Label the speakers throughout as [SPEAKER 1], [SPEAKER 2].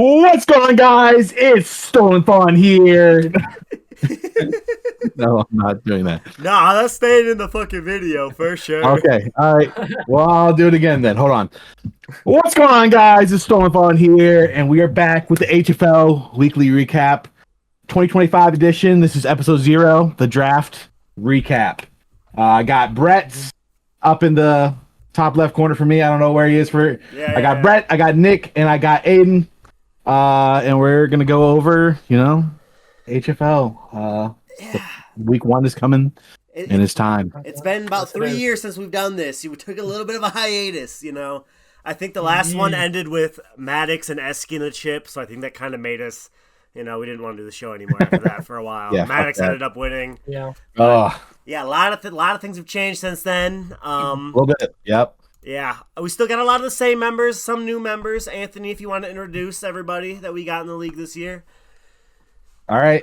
[SPEAKER 1] What's going on, guys? It's Stolen Fawn here. No, I'm not doing that.
[SPEAKER 2] Nah, that's staying in the fucking video for sure.
[SPEAKER 1] Okay, all right. Well, I'll do it again then. Hold on. What's going on, guys? It's Stolen Fawn here, and we are back with the HFL Weekly Recap 2025 edition. This is episode 0, the draft recap. I got Brett up in the top left corner for me. I don't know where he is for. I got Brett, I got Nick, and I got Aiden. And we're gonna go over, HFL. Week 1 is coming, and it's time.
[SPEAKER 2] It's been about 3 years since we've done this. We took a little bit of a hiatus, I think the last one ended with Maddox and Esky in the chip, so I think that kind of made us, we didn't want to do the show anymore after that for a while.
[SPEAKER 1] Yeah,
[SPEAKER 2] Maddox ended up winning.
[SPEAKER 1] Yeah.
[SPEAKER 2] Yeah, a lot of things have changed since then.
[SPEAKER 1] A little bit. Yep.
[SPEAKER 2] Yeah, we still got a lot of the same members, some new members. Anthony, if you want to introduce everybody that we got in the league this year.
[SPEAKER 1] All right.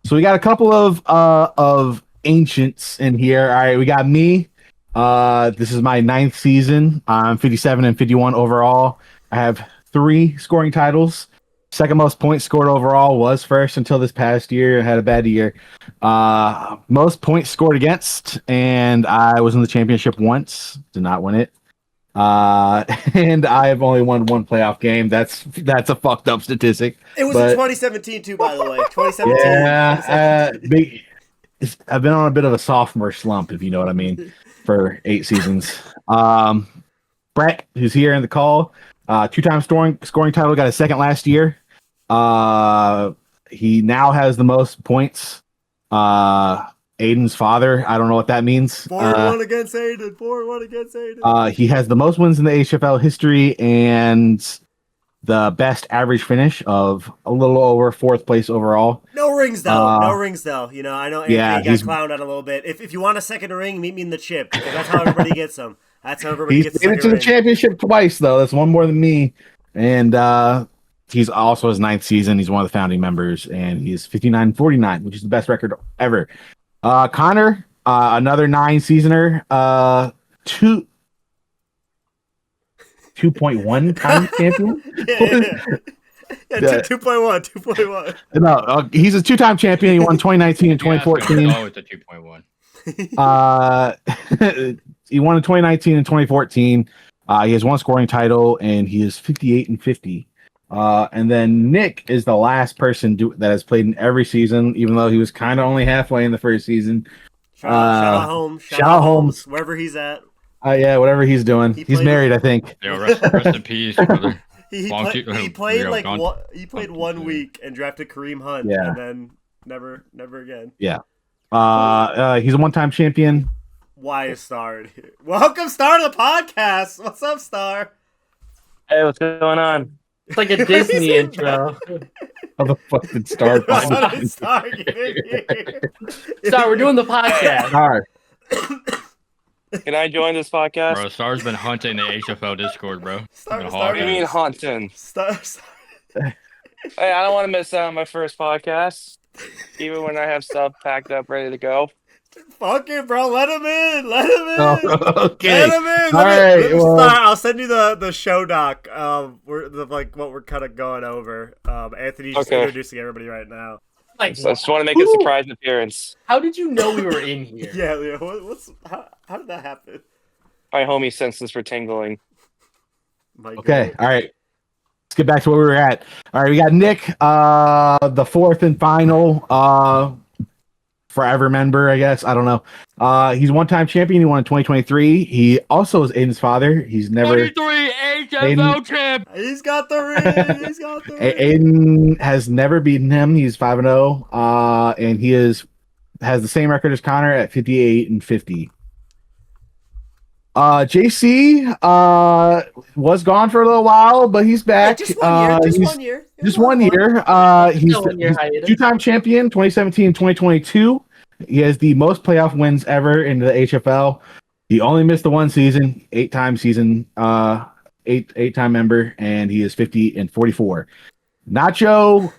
[SPEAKER 1] So we got a couple of ancients in here. All right, we got me. This is my 9th season. I'm 57 and 51 overall. I have 3 scoring titles. Second most points scored overall was first until this past year. I had a bad year. Most points scored against, and I was in the championship once. Did not win it. And I have only won 1 playoff game. That's a fucked up statistic.
[SPEAKER 2] It was in 2017 too, by the way. 2017.
[SPEAKER 1] Yeah, I've been on a bit of a sophomore slump, if you know what I mean, for 8 seasons. Brett, who's here in the call, 2-time scoring title, got a second last year. He now has the most points. Aiden's father, I don't know what that means.
[SPEAKER 2] 4-1 against Aiden. 4-1 against Aiden.
[SPEAKER 1] He has the most wins in the HFL history and the best average finish of a little over 4th place overall.
[SPEAKER 2] No rings though. No rings though. I know Anthony got clowned out a little bit. If you want a second ring, meet me in the chip, because that's how everybody gets them. That's how everybody gets.
[SPEAKER 1] He's made it to the championship twice though. That's one more than me. And he's also his 9th season. He's one of the founding members, and he's 59-49, which is the best record ever. Connor, another 9-seasoner, 2.1 time champion.
[SPEAKER 2] Yeah, 2.1.
[SPEAKER 1] No, he's a 2-time champion. He won 2019 and 2014.
[SPEAKER 3] Oh, it's a 2.1.
[SPEAKER 1] He won in 2019 and 2014. He has 1 scoring title, and he is 58 and 50. And then Nick is the last person that has played in every season, even though he was kind of only halfway in the first season.
[SPEAKER 2] Shout out Holmes. Shout out Holmes, wherever he's at.
[SPEAKER 1] Yeah, whatever he's doing. He's married, I think.
[SPEAKER 3] Yeah, rest in peace, brother.
[SPEAKER 2] He played 1 week and drafted Kareem Hunt, and then never again.
[SPEAKER 1] Yeah. He's a 1-time champion.
[SPEAKER 2] Why is Star in here? Welcome, Star, to the podcast. What's up, Star?
[SPEAKER 4] Hey, what's going on? It's like a Disney intro.
[SPEAKER 1] How the fuck did Star?
[SPEAKER 2] Star, get in here.
[SPEAKER 4] Star, we're doing the podcast.
[SPEAKER 1] Star.
[SPEAKER 4] Can I join this podcast?
[SPEAKER 3] Bro, Star's been hunting the HFL Discord, bro.
[SPEAKER 4] What do you mean hunting?
[SPEAKER 2] Star.
[SPEAKER 4] Hey, I don't want to miss out on my first podcast, even when I have stuff packed up, ready to go.
[SPEAKER 2] Fuck it, bro. Let him in.
[SPEAKER 1] Oh, okay.
[SPEAKER 2] Let him in. Star, I'll send you the show doc. What we're kind of going over. Anthony's just introducing everybody right now.
[SPEAKER 4] I just want to make a surprise appearance.
[SPEAKER 5] How did you know we were in here?
[SPEAKER 2] Yeah. How did that happen?
[SPEAKER 4] My homie senses for tingling.
[SPEAKER 1] Okay. All right. Let's get back to where we were at. All right. We got Nick, the 4th and final forever member, I guess. I don't know. He's a 1-time champion. He won in 2023. He also is Aiden's father. He's never
[SPEAKER 3] 23 HFL champ.
[SPEAKER 2] He's got the ring.
[SPEAKER 1] Aiden has never beaten him. He's 5-0. And he has the same record as Connor at 58 and 50. JC was gone for a little while, but he's back.
[SPEAKER 2] Just 1 year.
[SPEAKER 1] Just 1 year. He's 2-time champion, 2017 and 2022. He has the most playoff wins ever in the HFL. He only missed the 1 season, 8-time season, 8-time member, and he is 50 and 44. Nacho,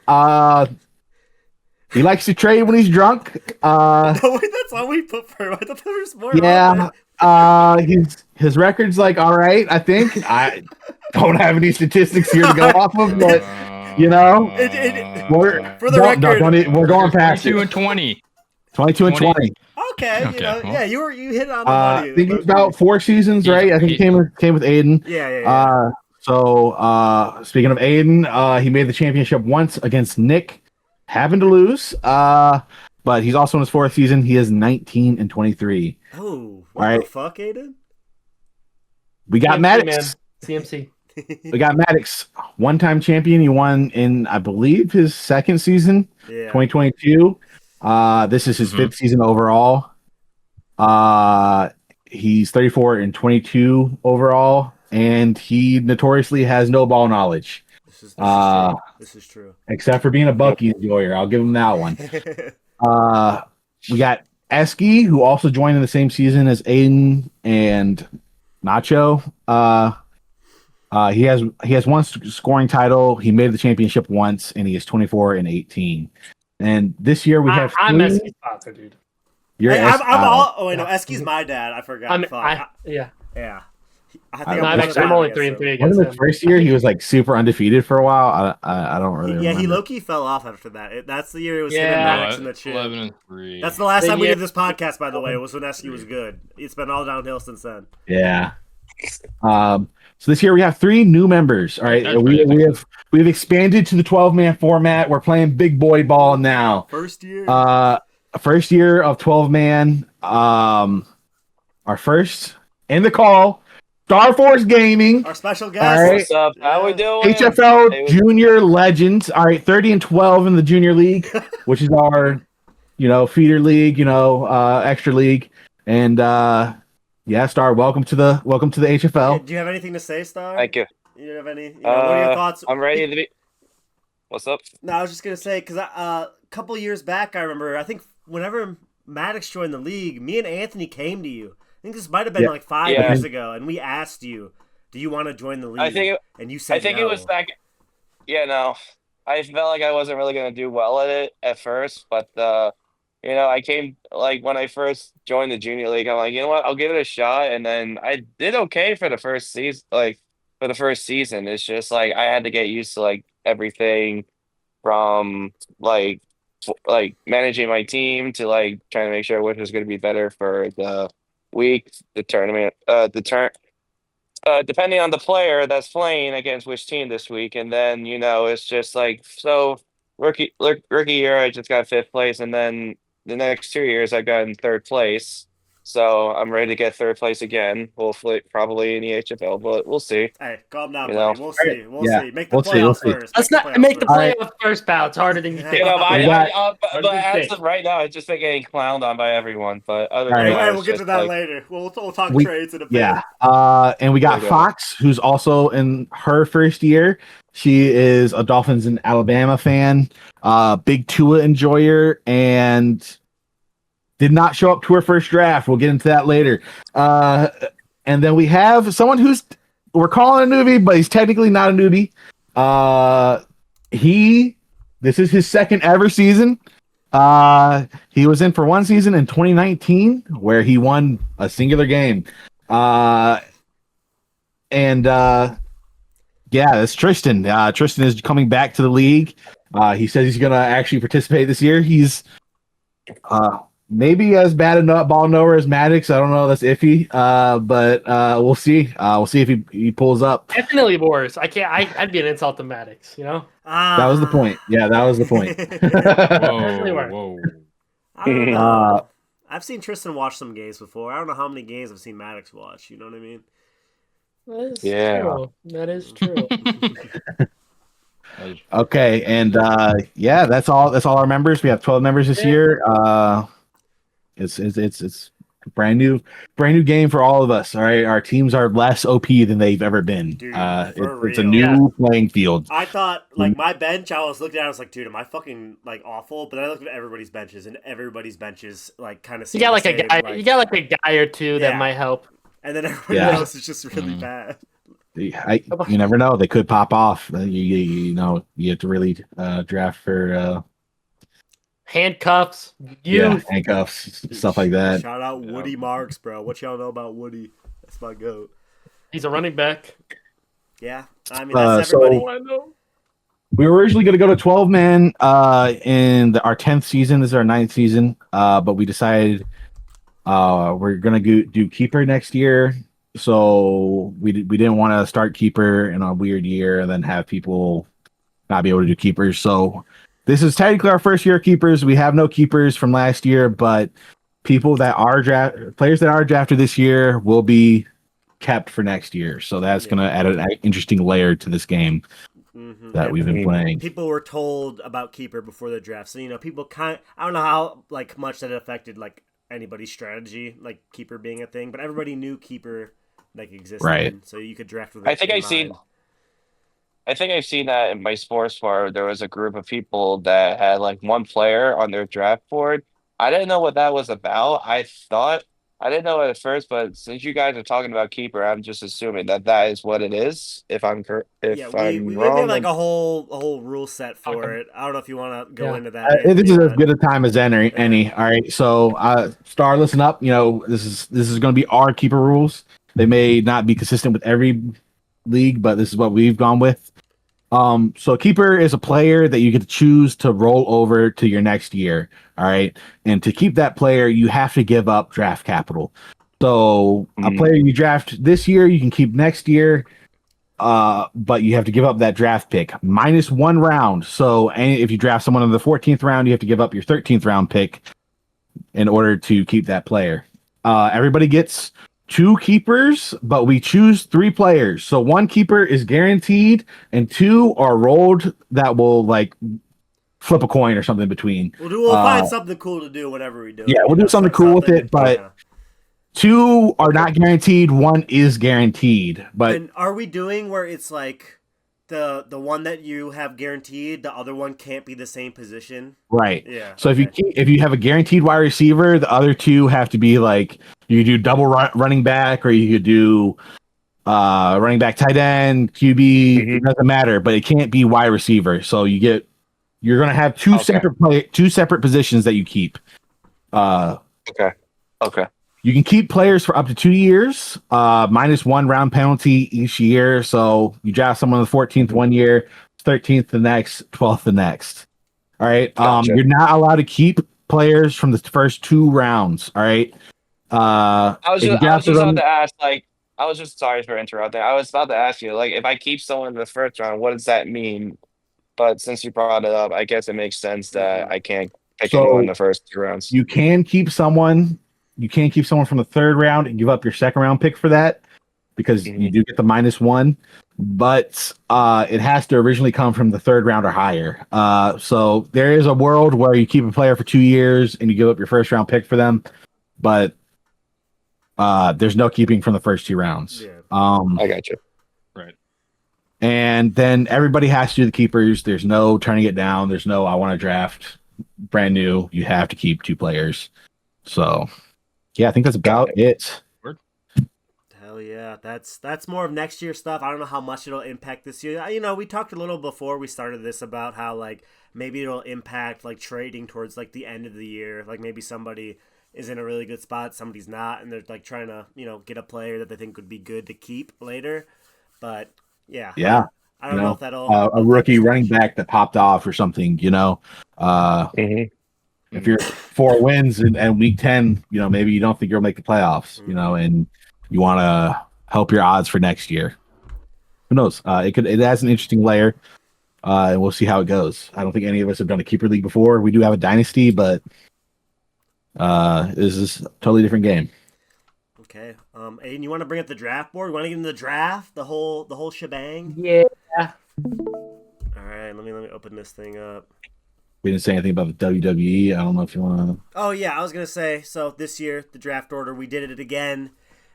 [SPEAKER 1] he likes to trade when he's drunk.
[SPEAKER 2] No, wait, that's all we put for him. I thought there was more.
[SPEAKER 1] Yeah. his record's like all right. I think I don't have any statistics here to go off of, but you know,
[SPEAKER 2] For the record,
[SPEAKER 1] we're going past
[SPEAKER 3] 22
[SPEAKER 1] it.
[SPEAKER 3] and 20.
[SPEAKER 1] 22 and 20.
[SPEAKER 2] Okay, you know,
[SPEAKER 3] well.
[SPEAKER 2] yeah, you hit it on the money.
[SPEAKER 1] I think it's about 4 seasons, right? I think he came with Aiden.
[SPEAKER 2] Yeah.
[SPEAKER 1] So speaking of Aiden, he made the championship once against Nick, having to lose. But he's also in his 4th season. He is 19 and 23.
[SPEAKER 2] Oh, what the fuck, Aiden?
[SPEAKER 1] We got
[SPEAKER 5] CMC,
[SPEAKER 1] Maddox.
[SPEAKER 5] man. CMC.
[SPEAKER 1] We got Maddox, one-time champion. He won in, I believe, his 2nd season, 2022. This is his 5th season overall. He's 34 and 22 overall, and he notoriously has no ball knowledge.
[SPEAKER 2] This is true.
[SPEAKER 1] Except for being a Bucky enjoyer. I'll give him that one. We got Eski, who also joined in the same season as Aiden and Nacho. He has one scoring title. He made the championship once, and he is 24 and 18. And this year we have.
[SPEAKER 5] I'm Eski's father, dude.
[SPEAKER 2] Eski's my dad. I forgot.
[SPEAKER 5] Yeah.
[SPEAKER 2] I'm
[SPEAKER 5] only 3 and 3 against
[SPEAKER 1] him.
[SPEAKER 5] him.
[SPEAKER 1] The first year he was like super undefeated for a while. I don't really. remember.
[SPEAKER 2] He low-key fell off after that. That's the year it was him and Maddox in the chin.
[SPEAKER 3] 11 and 3.
[SPEAKER 2] That's the last time we did this podcast, by the way. It was when Eski was good. It's been all downhill since then.
[SPEAKER 1] Yeah. So this year we have 3 new members. All right, we've expanded to the 12-man format. We're playing big boy ball now.
[SPEAKER 2] First year
[SPEAKER 1] of 12-man. Our first in the call, Star Force Gaming.
[SPEAKER 2] Our special guest.
[SPEAKER 1] All right.
[SPEAKER 4] What's up? How we doing?
[SPEAKER 1] HFL Junior Legends. All right, 30 and 12 in the Junior League, which is our, feeder league, extra league, and Star. Welcome to the HFL.
[SPEAKER 2] Do you have anything to say, Star?
[SPEAKER 4] Thank you.
[SPEAKER 2] You have any? What are your thoughts?
[SPEAKER 4] I'm ready to be. What's up?
[SPEAKER 2] No, I was just gonna say because a couple years back, I remember. I think whenever Maddox joined the league, me and Anthony came to you. I think this might have been like 5 years ago, and we asked you, "Do you want to join the league?" And you said,
[SPEAKER 4] I think it was back. Yeah, no. I felt like I wasn't really gonna do well at it at first, but I came when I first joined the junior league. I'm like, you know what? I'll give it a shot, and then I did okay for the first season. It's just I had to get used to everything from managing my team to trying to make sure which was going to be better for the week, the tournament, depending on the player that's playing against which team this week. And then, it's just rookie year, I just got 5th place. And then the next 2 years I've gotten 3rd place. So I'm ready to get 3rd place again. Hopefully, probably in the HFL, but we'll see.
[SPEAKER 2] Hey, calm down, buddy. We'll see. We'll see. Make the
[SPEAKER 1] We'll
[SPEAKER 2] playoffs
[SPEAKER 1] see.
[SPEAKER 2] first.
[SPEAKER 5] Let's not make the playoffs first, pal. It's harder than you think.
[SPEAKER 4] But as of right now, it's just been getting clowned on by everyone. But other than that,
[SPEAKER 2] we'll get to that later. We'll talk trades in a bit.
[SPEAKER 1] Yeah. And we got Fox, who's also in her 1st year. She is a Dolphins and Alabama fan, big Tua enjoyer, and did not show up to her first draft. We'll get into that later. And then we have someone we're calling a newbie, but he's technically not a newbie. This is his 2nd ever season. He was in for 1 season in 2019 where he won a singular game. It's Tristan. Tristan is coming back to the league. He says he's going to actually participate this year. He's maybe as bad a ball knower as Maddox. I don't know. That's iffy. But we'll see. We'll see if he pulls up.
[SPEAKER 5] Definitely worse. I'd be an insult to Maddox,
[SPEAKER 1] That was the point. Yeah, that was the point.
[SPEAKER 3] Whoa.
[SPEAKER 2] I don't know. I've seen Tristan watch some games before. I don't know how many games I've seen Maddox watch. You know what I mean?
[SPEAKER 5] True. That is true.
[SPEAKER 1] Okay, and that's all our members. We have 12 members this year. It's brand new game for all of us. All right, our teams are less OP than they've ever been.
[SPEAKER 2] Dude,
[SPEAKER 1] it's a new playing field.
[SPEAKER 2] I thought my bench. I was looking at it, I was like, dude, am I fucking awful? But I looked at everybody's benches, and everybody's benches kind of.
[SPEAKER 5] You got a guy. You got a guy or two that might help.
[SPEAKER 2] And then everybody else is just really bad.
[SPEAKER 1] You never know; they could pop off. You have to really draft for
[SPEAKER 5] handcuffs,
[SPEAKER 1] Yeah, handcuffs, stuff like that.
[SPEAKER 2] Shout out Woody Marks, bro. What y'all know about Woody? That's my goat.
[SPEAKER 5] He's a running back.
[SPEAKER 2] Yeah, I mean that's everybody.
[SPEAKER 5] I know.
[SPEAKER 1] We were originally going to go to 12-man in our 10th season. This is our 9th season, but we decided we're going to do keeper next year. So we didn't want to start keeper in a weird year and then have people not be able to do keepers. So this is technically our first year of keepers. We have no keepers from last year, but players that are drafted this year will be kept for next year. So that's going to add an interesting layer to this game. That we've been playing.
[SPEAKER 2] People were told about keeper before the draft, so people I don't know how much that affected anybody's strategy, keeper being a thing, but everybody knew keeper existed,
[SPEAKER 1] right?
[SPEAKER 2] So you could draft with.
[SPEAKER 4] I think I've seen that in my sports bar. There was a group of people that had one player on their draft board. I didn't know what that was about. I didn't know it at first, but since you guys are talking about keeper, I'm just assuming that is what it is. If I'm wrong,
[SPEAKER 2] we have a whole rule set for it. I don't know if you want to go into that.
[SPEAKER 1] This is as good a time as any. All right, so Star, listen up. This is going to be our keeper rules. They may not be consistent with every league, but this is what we've gone with. So keeper is a player that you get to choose to roll over to your next year. All right. And to keep that player, you have to give up draft capital. So a player you draft this year, you can keep next year. But you have to give up that draft pick -1 round. So if you draft someone in the 14th round, you have to give up your 13th round pick in order to keep that player. Everybody gets 2 keepers, but we choose 3 players. So 1 keeper is guaranteed, and 2 are rolled that will flip a coin or something between.
[SPEAKER 2] We'll find something cool to do whenever we do.
[SPEAKER 1] Yeah, we'll do something cool with it, but 2 are not guaranteed. 1 is guaranteed. But
[SPEAKER 2] and are we doing where it's the one that you have guaranteed, the other one can't be the same position?
[SPEAKER 1] Right.
[SPEAKER 2] Yeah.
[SPEAKER 1] So if you have a guaranteed wide receiver, the other 2 have to be you do double running back, or you could do running back, tight end, QB. It doesn't matter, but it can't be wide receiver. So you're going to have 2 separate positions that you keep.
[SPEAKER 4] Okay.
[SPEAKER 1] You can keep players for up to 2 years, -1 round penalty each year. So you draft someone on the 14th 1 year, 13th the next, 12th the next. All right.
[SPEAKER 4] Gotcha.
[SPEAKER 1] You're not allowed to keep players from the first 2 rounds. All right.
[SPEAKER 4] I was just about to ask, I was just sorry for interrupting. I was about to ask you, if I keep someone in the first round, what does that mean? But since you brought it up, I guess it makes sense that I can't pick anyone in the first 2 rounds.
[SPEAKER 1] You can keep someone. You can't keep someone from the 3rd round and give up your 2nd round pick for that, because you do get the -1. But it has to originally come from the 3rd round or higher. So there is a world where you keep a player for 2 years and you give up your 1st round pick for them, but there's no keeping from the first 2 rounds.
[SPEAKER 2] Yeah.
[SPEAKER 4] I got you.
[SPEAKER 3] Right.
[SPEAKER 1] And then everybody has to do the keepers. There's no turning it down. There's no I want to draft brand new. You have to keep 2 players. So yeah, I think that's about it.
[SPEAKER 2] Hell yeah, that's more of next year stuff. I don't know how much it'll impact this year. We talked a little before we started this about how maybe it'll impact trading towards the end of the year. Maybe somebody is in a really good spot, somebody's not, and they're trying to get a player that they think would be good to keep later. But yeah, I don't know if that'll
[SPEAKER 1] a rookie running back that popped off or something. If you're 4 wins and week 10, maybe you don't think you'll make the playoffs, and you want to help your odds for next year. Who knows? It has an interesting layer, and we'll see how it goes. I don't think any of us have done a keeper league before. We do have a dynasty, but this is a totally different game.
[SPEAKER 2] Okay. Aiden, you want to bring up the draft board? You want to get into the draft, the whole shebang?
[SPEAKER 5] Yeah.
[SPEAKER 2] All right. Let me open this thing up.
[SPEAKER 1] We didn't say anything about the WWE. I don't know if you want to.
[SPEAKER 2] Oh yeah, I was gonna say. So this year, the draft order, we did it again.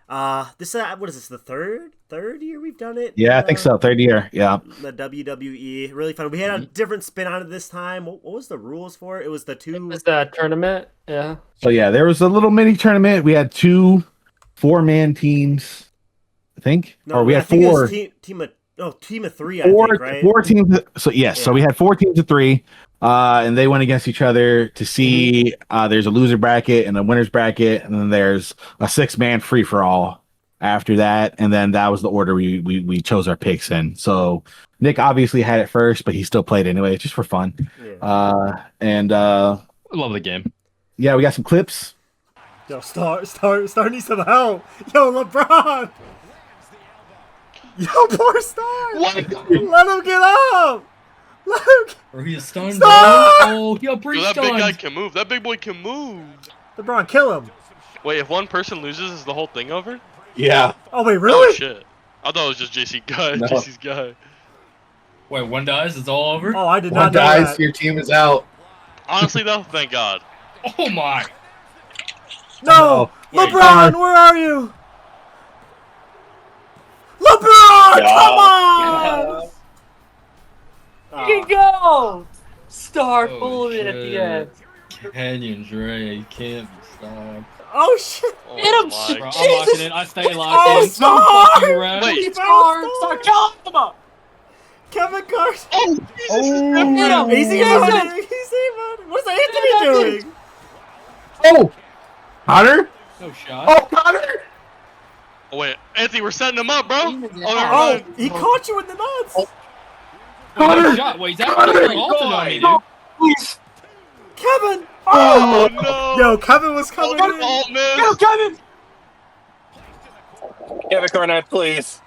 [SPEAKER 2] What is this? The third year we've done it?
[SPEAKER 1] Yeah, I think so. 3rd year. Yeah.
[SPEAKER 2] The WWE, really fun. We had a different spin on it this time. What was the rules for it? It was the 2.
[SPEAKER 5] It was the tournament. Yeah.
[SPEAKER 1] So yeah, there was a little mini tournament. We had 2 4-man teams, I think,
[SPEAKER 2] No,
[SPEAKER 1] or we had
[SPEAKER 2] I think
[SPEAKER 1] 4.
[SPEAKER 2] It was team of team of 3, I think, right?
[SPEAKER 1] 4 teams. So yes, so we had 4 teams of 3, and they went against each other to see. There's a loser bracket and a winners bracket, and then there's a 6-man free for all after that, and then that was the order we chose our picks in. So Nick obviously had it first, but he still played anyway, just for fun.
[SPEAKER 2] Yeah.
[SPEAKER 3] I love the game.
[SPEAKER 1] Yeah, we got some clips.
[SPEAKER 2] Yo, Star needs some help. Yo, LeBron. Yo, poor Star. Let him get up. Let him.
[SPEAKER 6] Or he's stunned.
[SPEAKER 2] Stop!
[SPEAKER 6] Oh, yo,
[SPEAKER 7] Dude, that big guy can move. That big boy can move.
[SPEAKER 2] LeBron, kill him.
[SPEAKER 7] Wait, if one person loses, is the whole thing over?
[SPEAKER 1] Yeah.
[SPEAKER 2] Oh wait,
[SPEAKER 7] Oh
[SPEAKER 2] really?
[SPEAKER 7] shit! I thought it was just JC guy.
[SPEAKER 1] No.
[SPEAKER 7] JC's guy.
[SPEAKER 6] Wait, one dies, it's all over?
[SPEAKER 2] Oh, I did
[SPEAKER 1] One
[SPEAKER 2] not know
[SPEAKER 1] dies,
[SPEAKER 2] that.
[SPEAKER 1] your team is out.
[SPEAKER 7] Honestly, though, thank God.
[SPEAKER 6] Oh my.
[SPEAKER 2] No,
[SPEAKER 1] Wait,
[SPEAKER 2] LeBron, where are you? LeBron, come on!
[SPEAKER 5] You go! Star
[SPEAKER 6] Oh,
[SPEAKER 5] pulled it at the
[SPEAKER 6] shit.
[SPEAKER 5] end.
[SPEAKER 6] Canyon Dre can't be stopped.
[SPEAKER 2] Oh shit!
[SPEAKER 7] Oh
[SPEAKER 5] Hit him,
[SPEAKER 7] my
[SPEAKER 6] Bro, I'm
[SPEAKER 5] Jesus.
[SPEAKER 6] locking in. I stay locked
[SPEAKER 2] Oh,
[SPEAKER 6] in.
[SPEAKER 2] Star!
[SPEAKER 6] No fucking ref.
[SPEAKER 7] Wait.
[SPEAKER 5] Star, kill him!
[SPEAKER 2] Kevin Carson.
[SPEAKER 7] Oh,
[SPEAKER 5] Hit him!
[SPEAKER 2] Easy
[SPEAKER 5] Hit
[SPEAKER 2] money.
[SPEAKER 5] him!
[SPEAKER 2] Easy money. What's Anthony doing?
[SPEAKER 1] Oh, Connor!
[SPEAKER 6] No shot.
[SPEAKER 1] Oh, Connor!
[SPEAKER 7] Oh, wait, Anthony, we're setting him up, bro. Oh, never
[SPEAKER 2] Oh,
[SPEAKER 7] mind.
[SPEAKER 2] he caught you in the nuts.
[SPEAKER 6] Wait,
[SPEAKER 1] Connor!
[SPEAKER 6] no shot. Wait, is that really ulting on me, dude?
[SPEAKER 2] Kevin.
[SPEAKER 7] Oh no!
[SPEAKER 2] Yo, Kevin was coming in.
[SPEAKER 7] Alt miss.
[SPEAKER 5] Kevin!
[SPEAKER 4] Kevin Garnett, please.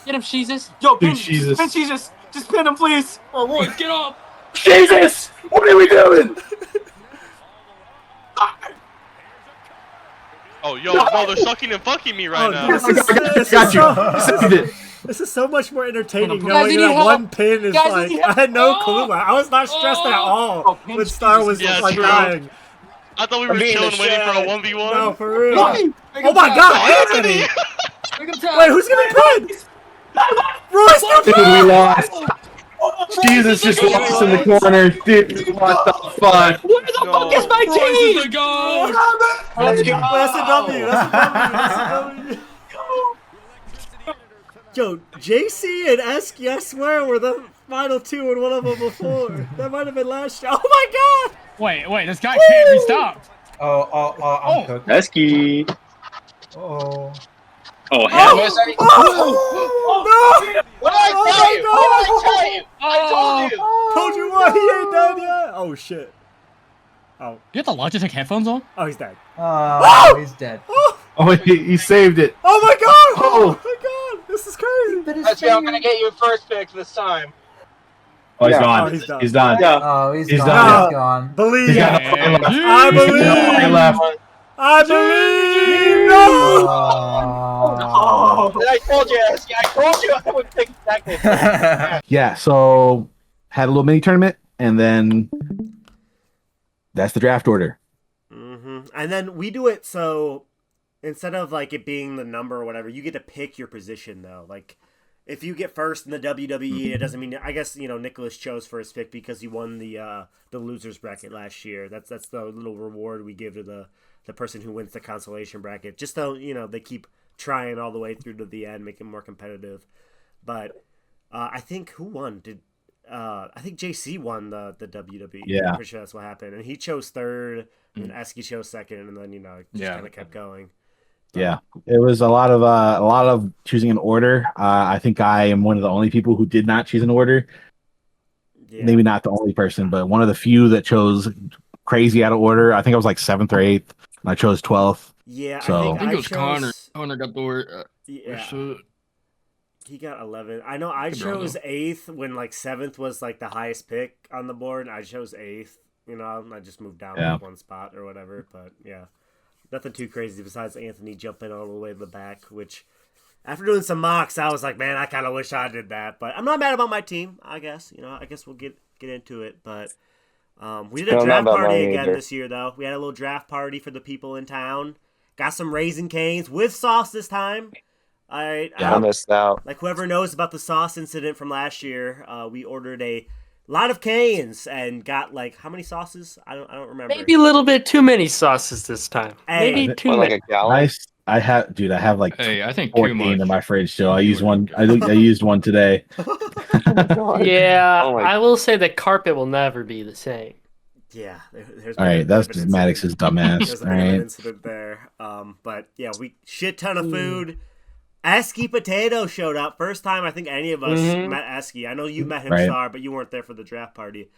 [SPEAKER 5] Get him, Jesus. Yo,
[SPEAKER 1] Dude, Jesus.
[SPEAKER 5] pin Jesus. Just pin him, please.
[SPEAKER 6] Oh, Roy, get up.
[SPEAKER 1] Jesus! What are we doing?
[SPEAKER 7] Oh, yo, no, they're sucking and fucking me right
[SPEAKER 2] Oh,
[SPEAKER 7] now.
[SPEAKER 2] dude, this
[SPEAKER 1] Got you.
[SPEAKER 2] is
[SPEAKER 1] Saved it.
[SPEAKER 2] this is so much more entertaining
[SPEAKER 5] Guys,
[SPEAKER 2] knowing
[SPEAKER 5] you need
[SPEAKER 2] that
[SPEAKER 5] help.
[SPEAKER 2] one pin is
[SPEAKER 5] Guys, you
[SPEAKER 2] like
[SPEAKER 5] need
[SPEAKER 2] I
[SPEAKER 5] help.
[SPEAKER 2] had no
[SPEAKER 6] Oh.
[SPEAKER 2] clue. I was not stressed at all
[SPEAKER 5] Oh, pin
[SPEAKER 2] when Star was
[SPEAKER 7] Yeah,
[SPEAKER 2] like
[SPEAKER 7] true.
[SPEAKER 2] dying.
[SPEAKER 7] I thought we were
[SPEAKER 4] I'm being
[SPEAKER 7] chilling,
[SPEAKER 4] a
[SPEAKER 7] waiting for a
[SPEAKER 4] shit.
[SPEAKER 7] 1v1.
[SPEAKER 2] No, for real.
[SPEAKER 5] Hey,
[SPEAKER 2] Oh my God, Anthony!
[SPEAKER 6] Bring him down.
[SPEAKER 2] Wait, who's gonna pin? Royce,
[SPEAKER 1] Dude, we lost. Jesus just lost in the corner. Dude, what the fuck?
[SPEAKER 5] Where the fuck is my
[SPEAKER 6] Royce
[SPEAKER 5] team?
[SPEAKER 6] is the goal.
[SPEAKER 2] That's a W. That's a W. Yo, JC and Esky, I swear, were the final 2 and one of them before. That might have been last year. Oh my God!
[SPEAKER 8] Wait, this guy can't be stopped.
[SPEAKER 9] I'm cooked.
[SPEAKER 4] Esky.
[SPEAKER 9] Oh.
[SPEAKER 4] Oh,
[SPEAKER 2] hell
[SPEAKER 4] no!
[SPEAKER 2] No!
[SPEAKER 4] What did I tell you? What did I tell you? I told you.
[SPEAKER 2] Told you what? He ain't done yet. Oh shit. Oh,
[SPEAKER 8] You have the Logitech headphones on?
[SPEAKER 2] oh, he's dead.
[SPEAKER 9] Oh, he's dead.
[SPEAKER 1] Oh, he saved it.
[SPEAKER 2] Oh my God!
[SPEAKER 1] Oh.
[SPEAKER 2] my God! This is crazy.
[SPEAKER 4] Esky, I'm gonna get you first pick this time.
[SPEAKER 1] Oh, he's
[SPEAKER 4] Yeah.
[SPEAKER 1] gone.
[SPEAKER 2] Oh, he's done.
[SPEAKER 1] He's done.
[SPEAKER 4] Yeah.
[SPEAKER 9] Oh, he's
[SPEAKER 1] He's
[SPEAKER 9] gone.
[SPEAKER 1] done.
[SPEAKER 9] He's gone.
[SPEAKER 2] Believe.
[SPEAKER 1] He's got
[SPEAKER 8] Yeah.
[SPEAKER 1] nothing left.
[SPEAKER 2] I
[SPEAKER 1] He's got nothing
[SPEAKER 2] believe.
[SPEAKER 1] left.
[SPEAKER 2] I believe. No!
[SPEAKER 9] Oh.
[SPEAKER 4] And I told you, Esky. I told you I would pick second.
[SPEAKER 1] Yeah, so had a little mini tournament, and then that's the draft order.
[SPEAKER 2] And then we do it so instead of like it being the number or whatever, you get to pick your position though. Like if you get first in the WWE, it doesn't mean. I guess Nicholas chose first pick because he won the losers bracket last year. That's the little reward we give to the person who wins the consolation bracket. Just so they keep trying all the way through to the end, make it more competitive. But I think who won? I think JC won the WWE.
[SPEAKER 1] Yeah.
[SPEAKER 2] I'm pretty sure that's what happened, and he chose third, and Esky chose second, and then it just kind of kept going.
[SPEAKER 1] Yeah, it was a lot of choosing an order. I think I am one of the only people who did not choose an order.
[SPEAKER 2] Yeah.
[SPEAKER 1] Maybe not the only person, but one of the few that chose crazy out of order. I think I was like 7th or 8th, and I chose 12th.
[SPEAKER 2] Yeah,
[SPEAKER 1] So-
[SPEAKER 2] I
[SPEAKER 3] I think it was
[SPEAKER 2] chose,
[SPEAKER 3] Connor. Connor got the word.
[SPEAKER 2] Yeah,
[SPEAKER 3] Shit.
[SPEAKER 2] he got 11. I know I
[SPEAKER 3] Good round,
[SPEAKER 2] chose 8th when 7th was the highest pick on the board. And I chose 8th. I just moved down
[SPEAKER 1] Yeah.
[SPEAKER 2] one spot or whatever. But yeah, nothing too crazy besides Anthony jumping all the way to the back. Which, after doing some mocks, I was like, man, I kind of wish I did that. But I'm not mad about my team. I guess I guess we'll get into it. But we did a
[SPEAKER 4] Not
[SPEAKER 2] draft
[SPEAKER 4] about
[SPEAKER 2] party
[SPEAKER 4] mine
[SPEAKER 2] again
[SPEAKER 4] either.
[SPEAKER 2] this year, though. We had a little draft party for the people in town. Got some Raisin Canes with sauce this time. All right.
[SPEAKER 4] I missed out.
[SPEAKER 2] Like whoever knows about the sauce incident from last year, we ordered a lot of canes and got how many sauces? I don't remember.
[SPEAKER 5] Maybe a little bit too many sauces this time.
[SPEAKER 2] Hey.
[SPEAKER 5] Maybe too
[SPEAKER 4] What, like
[SPEAKER 5] many.
[SPEAKER 4] a gallon?
[SPEAKER 1] I have like
[SPEAKER 3] Hey, I think too
[SPEAKER 1] 14
[SPEAKER 3] much.
[SPEAKER 1] in my fridge still. I used one. I used one today.
[SPEAKER 10] Yeah,
[SPEAKER 4] Oh my-
[SPEAKER 10] I will say the carpet will never be the same.
[SPEAKER 2] Yeah, there's
[SPEAKER 1] All
[SPEAKER 2] been a
[SPEAKER 1] right,
[SPEAKER 2] bit
[SPEAKER 1] that's
[SPEAKER 2] of an
[SPEAKER 1] just
[SPEAKER 2] incident.
[SPEAKER 1] Maddox's dumbass.
[SPEAKER 2] There's a
[SPEAKER 1] All
[SPEAKER 2] bit of an
[SPEAKER 1] right.
[SPEAKER 2] incident there. But yeah, we shit ton of food. Esky Potato showed up. First time I think any of us met Esky. I know you met him,
[SPEAKER 1] Right.
[SPEAKER 2] Star, but you weren't there for the draft party.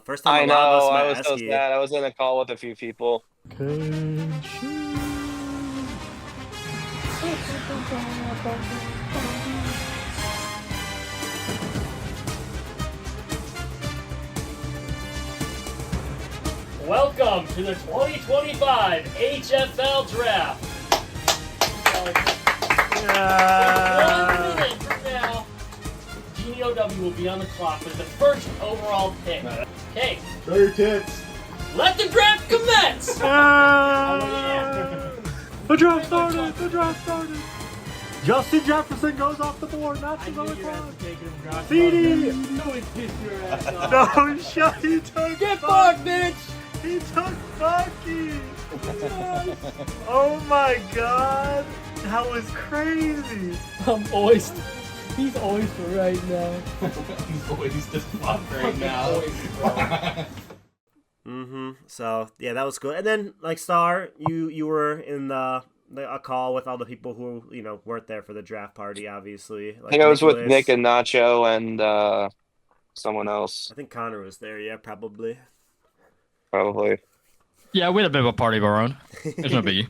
[SPEAKER 2] First time
[SPEAKER 4] I
[SPEAKER 2] a lot of
[SPEAKER 4] know.
[SPEAKER 2] us met
[SPEAKER 4] I was so
[SPEAKER 2] Esky.
[SPEAKER 4] sad. I was in a call with a few people.
[SPEAKER 10] Welcome to the 2025 HFL Draft. 1 minute from now, Genie OW will be on the clock with the first overall pick. Okay,
[SPEAKER 9] Show your tits.
[SPEAKER 10] let the draft commence!
[SPEAKER 9] The draft started. The draft started. Justin Jefferson goes off the board. That's another clock. CD. No, shut. He took.
[SPEAKER 10] Get fucked, bitch!
[SPEAKER 9] He took Bucky. Oh my god. That was crazy.
[SPEAKER 10] He's always right now.
[SPEAKER 6] He's always just fucked right now.
[SPEAKER 2] So yeah, that was good. And then like Star, you were in a call with all the people who weren't there for the draft party. Obviously, like
[SPEAKER 4] I think I was with
[SPEAKER 2] Nicholas.
[SPEAKER 4] Nick and Nacho and someone else,
[SPEAKER 2] I think Connor was there. Yeah, probably.
[SPEAKER 4] probably.
[SPEAKER 3] Yeah, we had a bit of a party of our own. It's no biggie.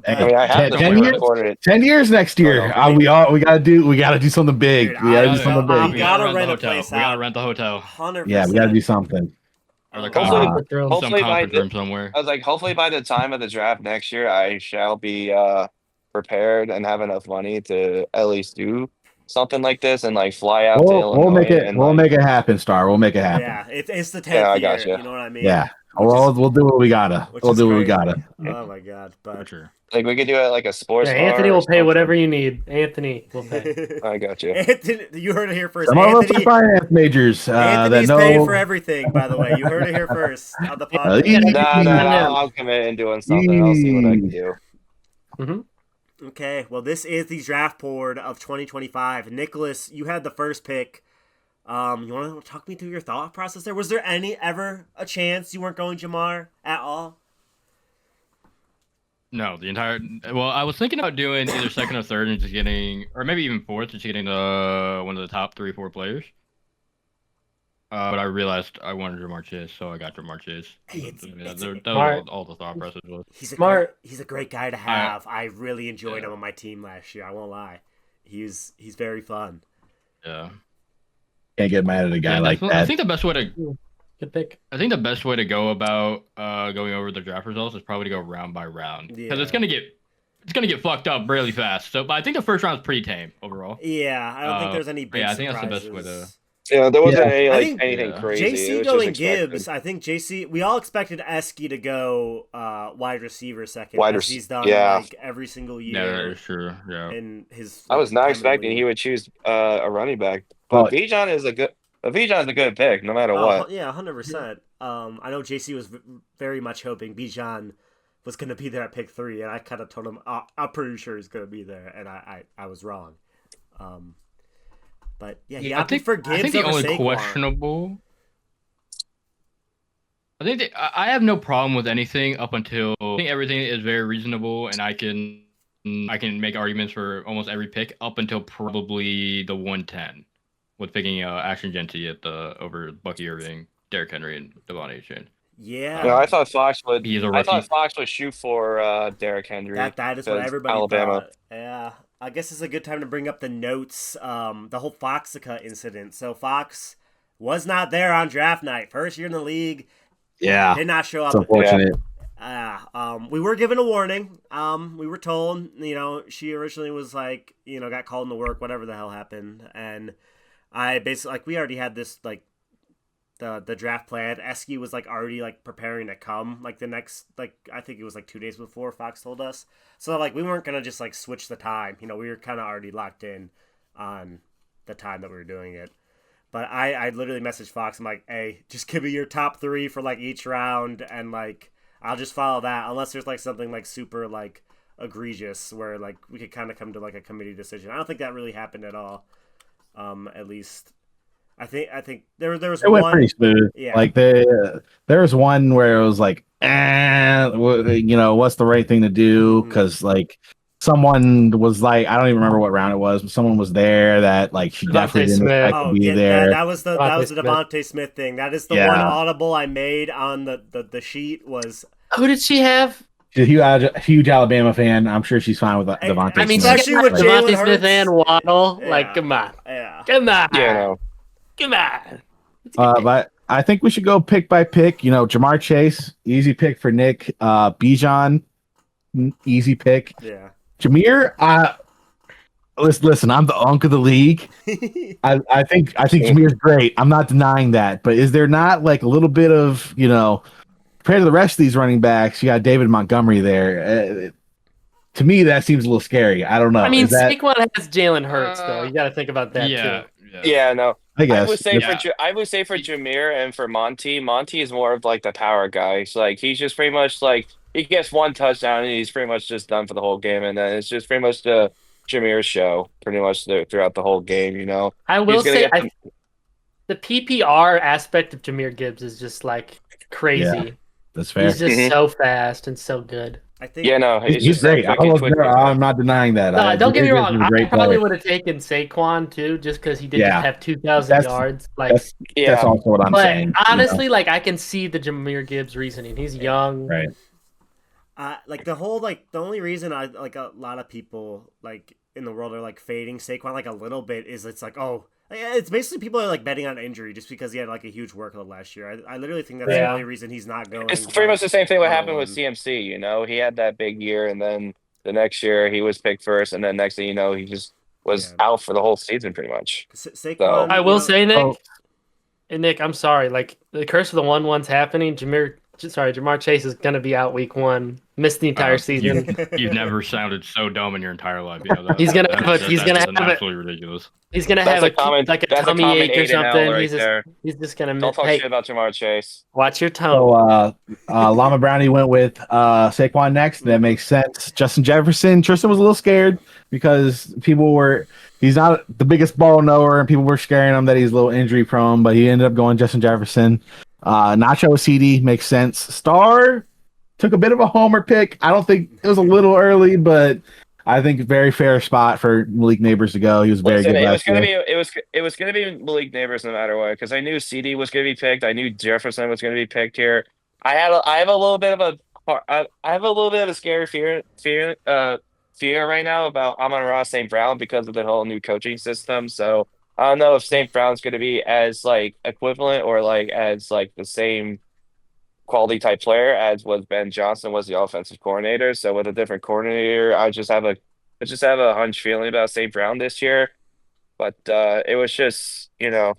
[SPEAKER 4] I mean, I have
[SPEAKER 1] 10
[SPEAKER 4] to
[SPEAKER 1] years?
[SPEAKER 4] record it.
[SPEAKER 1] 10 years next year.
[SPEAKER 4] Oh,
[SPEAKER 1] we gotta do something big.
[SPEAKER 2] Dude,
[SPEAKER 1] We gotta
[SPEAKER 2] I
[SPEAKER 1] do something
[SPEAKER 2] know.
[SPEAKER 1] big.
[SPEAKER 2] We gotta
[SPEAKER 3] rent
[SPEAKER 2] rent
[SPEAKER 3] the
[SPEAKER 2] a
[SPEAKER 3] hotel.
[SPEAKER 2] place
[SPEAKER 3] We gotta
[SPEAKER 2] out.
[SPEAKER 3] rent the hotel.
[SPEAKER 2] 100%.
[SPEAKER 1] Yeah, we gotta do something.
[SPEAKER 3] Or the
[SPEAKER 4] Hopefully,
[SPEAKER 3] conference, some
[SPEAKER 4] hopefully by
[SPEAKER 3] conference room somewhere.
[SPEAKER 4] I was like, hopefully by the time of the draft next year, I shall be prepared and have enough money to at least do something like this and like fly out to Illinois.
[SPEAKER 1] We'll make it.
[SPEAKER 4] And,
[SPEAKER 1] We'll
[SPEAKER 4] like,
[SPEAKER 1] make it happen, Star. We'll make it happen.
[SPEAKER 2] Yeah, it's the 10th
[SPEAKER 4] Yeah, I
[SPEAKER 2] year.
[SPEAKER 4] gotcha.
[SPEAKER 2] You know what I mean?
[SPEAKER 1] Yeah.
[SPEAKER 2] Which is-
[SPEAKER 1] We'll do what we gotta.
[SPEAKER 2] which
[SPEAKER 1] We'll
[SPEAKER 2] is
[SPEAKER 1] do what we
[SPEAKER 2] crazy.
[SPEAKER 1] gotta.
[SPEAKER 2] Oh my god!
[SPEAKER 3] For
[SPEAKER 2] But
[SPEAKER 3] sure.
[SPEAKER 4] Like we could do it like a sports.
[SPEAKER 10] Yeah,
[SPEAKER 4] bar
[SPEAKER 10] Anthony
[SPEAKER 4] or
[SPEAKER 10] will pay
[SPEAKER 4] something.
[SPEAKER 10] whatever you need. Anthony will pay.
[SPEAKER 4] I got you.
[SPEAKER 2] Anthony, you heard it here first.
[SPEAKER 1] Some of us
[SPEAKER 2] Anthony,
[SPEAKER 1] are finance majors.
[SPEAKER 2] Anthony's
[SPEAKER 1] that
[SPEAKER 2] paying
[SPEAKER 1] know.
[SPEAKER 2] for everything. By the way, you heard it here first on the podcast.
[SPEAKER 4] No, I'll commit and doing something. I'll see what I can do.
[SPEAKER 2] Okay, well, this is the draft board of 2025. Nicholas, you had the first pick. You want to talk me through your thought process there? Was there ever a chance you weren't going Jamar at all?
[SPEAKER 3] No, the entire. Well, I was thinking about doing either second or third and just getting, or maybe even fourth, just getting one of the top 3-4 players. But I realized I wanted Jamar Chase, so I got Jamar Chase.
[SPEAKER 2] Hey,
[SPEAKER 3] That was all the thought process was.
[SPEAKER 2] He's a
[SPEAKER 10] Smart.
[SPEAKER 2] He's a great guy to have. I really enjoyed him on my team last year. I won't lie. He's very fun.
[SPEAKER 3] Yeah.
[SPEAKER 1] Can't get mad at a guy like
[SPEAKER 3] definitely.
[SPEAKER 1] that.
[SPEAKER 3] I think the best way to.
[SPEAKER 10] Good pick.
[SPEAKER 3] I think the best way to go about going over the draft results is probably to go round by round because
[SPEAKER 2] Yeah.
[SPEAKER 3] it's gonna get fucked up really fast. So, but I think the first round is pretty tame overall.
[SPEAKER 2] Yeah, I don't think there's any big
[SPEAKER 3] yeah, I think
[SPEAKER 2] surprises.
[SPEAKER 3] that's the best way to.
[SPEAKER 4] Yeah, there wasn't any
[SPEAKER 2] I
[SPEAKER 4] like
[SPEAKER 2] think
[SPEAKER 4] anything crazy. It
[SPEAKER 2] JC
[SPEAKER 4] was
[SPEAKER 2] going
[SPEAKER 4] just expected.
[SPEAKER 2] Gibbs. I think JC. We all expected Esky to go wide receiver second.
[SPEAKER 4] Wide
[SPEAKER 2] as
[SPEAKER 4] rec-
[SPEAKER 2] he's done
[SPEAKER 4] yeah.
[SPEAKER 2] like every single
[SPEAKER 3] Yeah, that
[SPEAKER 2] year
[SPEAKER 3] is true. Yeah.
[SPEAKER 2] in his.
[SPEAKER 4] I was not
[SPEAKER 2] time in the
[SPEAKER 4] expecting
[SPEAKER 2] league.
[SPEAKER 4] he would choose a running back, but
[SPEAKER 1] Well-
[SPEAKER 4] Bijan is a good pick no matter
[SPEAKER 2] Oh,
[SPEAKER 4] what.
[SPEAKER 2] yeah, 100%. I know JC was very much hoping Bijan was going to be there at pick 3, and I kind of told him I'm pretty sure he's going to be there, and I was wrong. But yeah, he opted for Gibbs
[SPEAKER 3] I think the
[SPEAKER 2] over
[SPEAKER 3] only
[SPEAKER 2] Saquon.
[SPEAKER 3] questionable. I think I have no problem with anything up until I think everything is very reasonable, and I can make arguments for almost every pick up until probably the 110 with picking Action Genty at the over Bucky Irving, Derrick Henry, and Devon Achane.
[SPEAKER 2] Yeah.
[SPEAKER 4] No, I thought Fox would.
[SPEAKER 3] He's a
[SPEAKER 4] I thought
[SPEAKER 3] rookie.
[SPEAKER 4] Fox would shoot for Derrick Henry.
[SPEAKER 2] That is what
[SPEAKER 4] because
[SPEAKER 2] everybody
[SPEAKER 4] Alabama.
[SPEAKER 2] thought. Yeah. I guess it's a good time to bring up the notes, the whole Foxica incident. So Fox was not there on draft night. First year in the league.
[SPEAKER 1] Yeah.
[SPEAKER 2] Did not show
[SPEAKER 1] It's
[SPEAKER 2] up.
[SPEAKER 1] unfortunate.
[SPEAKER 2] We were given a warning. We were told, she originally was like, got called into work, whatever the hell happened. And I basically, like, we already had this, like, the draft plan. Esky was, like, already, like, preparing to come, like, the next, like, I think it was, like, 2 days before Fox told us. So, like, we weren't going to just, like, switch the time. We were kind of already locked in on the time that we were doing it. But I literally messaged Fox. I'm like, hey, just give me your top 3 for, like, each round. And, like, I'll just follow that unless there's, like, something, like, super, like egregious where like we could kind of come to like a committee decision. I don't think that really happened at all. At least I think there was
[SPEAKER 1] It went
[SPEAKER 2] one
[SPEAKER 1] pretty smooth.
[SPEAKER 2] Yeah.
[SPEAKER 1] Like there was one where it was like, what's the right thing to do? Because like someone was like, I don't even remember what round it was, but someone was there that like she definitely didn't expect to be there.
[SPEAKER 2] That was the Devontae Smith thing. That is the one audible I made on the sheet was.
[SPEAKER 5] Who did she have?
[SPEAKER 1] She's a huge Alabama fan. I'm sure she's fine with Devontae.
[SPEAKER 5] I mean,
[SPEAKER 1] Smith.
[SPEAKER 5] especially with Devontae Smith and Waddle.
[SPEAKER 2] Yeah.
[SPEAKER 5] Like, come on.
[SPEAKER 2] Yeah.
[SPEAKER 5] Come on.
[SPEAKER 4] Yeah, no.
[SPEAKER 5] Come on.
[SPEAKER 1] But I think we should go pick by pick. Jamar Chase, easy pick for Nick. Bijan, easy pick.
[SPEAKER 2] Yeah.
[SPEAKER 1] Jameer, listen, I'm the unk of the league. I think Jameer's great. I'm not denying that. But is there not like a little bit of, compared to the rest of these running backs, you got David Montgomery there. To me, that seems a little scary. I don't know.
[SPEAKER 5] I mean, Saquon has Jalen Hurts, though. You got to think about that, too.
[SPEAKER 4] Yeah, no.
[SPEAKER 1] I guess.
[SPEAKER 4] I would say for Jameer and for Monty is more of like the power guy. So like he's just pretty much like he gets one touchdown and he's pretty much just done for the whole game, and then it's just pretty much the Jameer show pretty much throughout the whole game.
[SPEAKER 5] I will say the PPR aspect of Jameer Gibbs is just like crazy.
[SPEAKER 1] Yeah, that's fair.
[SPEAKER 5] He's just so fast and so good.
[SPEAKER 2] I think.
[SPEAKER 4] Yeah, no,
[SPEAKER 1] he's great. I'm not denying that.
[SPEAKER 5] No, don't get me wrong. I probably would have taken Saquon too, just because he did just have 2,000 yards. Like,
[SPEAKER 1] that's also what I'm saying.
[SPEAKER 5] Honestly, like I can see the Jameer Gibbs reasoning. He's young,
[SPEAKER 1] right?
[SPEAKER 2] Like the whole the only reason I like a lot of people like in the world are like fading Saquon like a little bit is it's like it's basically people are like betting on injury just because he had like a huge workload last year. I literally think that's the only reason he's not going.
[SPEAKER 4] It's pretty much the same thing what happened with CMC. He had that big year, and then the next year he was picked first, and then next thing you know, he just was out for the whole season pretty much.
[SPEAKER 2] Saquon,
[SPEAKER 5] I will say, Nick, and Nick, I'm sorry. Like the curse of the 1-1's happening. Jamar Chase is going to be out week 1. Missed the entire season.
[SPEAKER 3] You've never sounded so dumb in your entire life.
[SPEAKER 5] He's gonna have
[SPEAKER 3] absolutely ridiculous.
[SPEAKER 5] He's gonna have a tummy ache or something. He's just gonna
[SPEAKER 4] don't talk shit about Jamar Chase.
[SPEAKER 5] Watch your tone.
[SPEAKER 1] So Llama Brownie went with Saquon next. That makes sense. Justin Jefferson. Tristan was a little scared because he's not the biggest ball knower, and people were scaring him that he's a little injury prone. But he ended up going Justin Jefferson. Nacho CD makes sense. Star took a bit of a homer pick. I don't think it was a little early, but I think very fair spot for Malik Neighbors to go. He was very good last year.
[SPEAKER 4] It was gonna be Malik Neighbors no matter what, because I knew CD was gonna be picked. I knew Jefferson was gonna be picked here. I have a little bit of a scary fear right now about Amon-Ra St. Brown because of the whole new coaching system. So I don't know if St. Brown's going to be as like equivalent or like as like the same quality type player as was Ben Johnson was the offensive coordinator. So with a different coordinator, I just have a hunch feeling about St. Brown this year. But it was just
[SPEAKER 1] as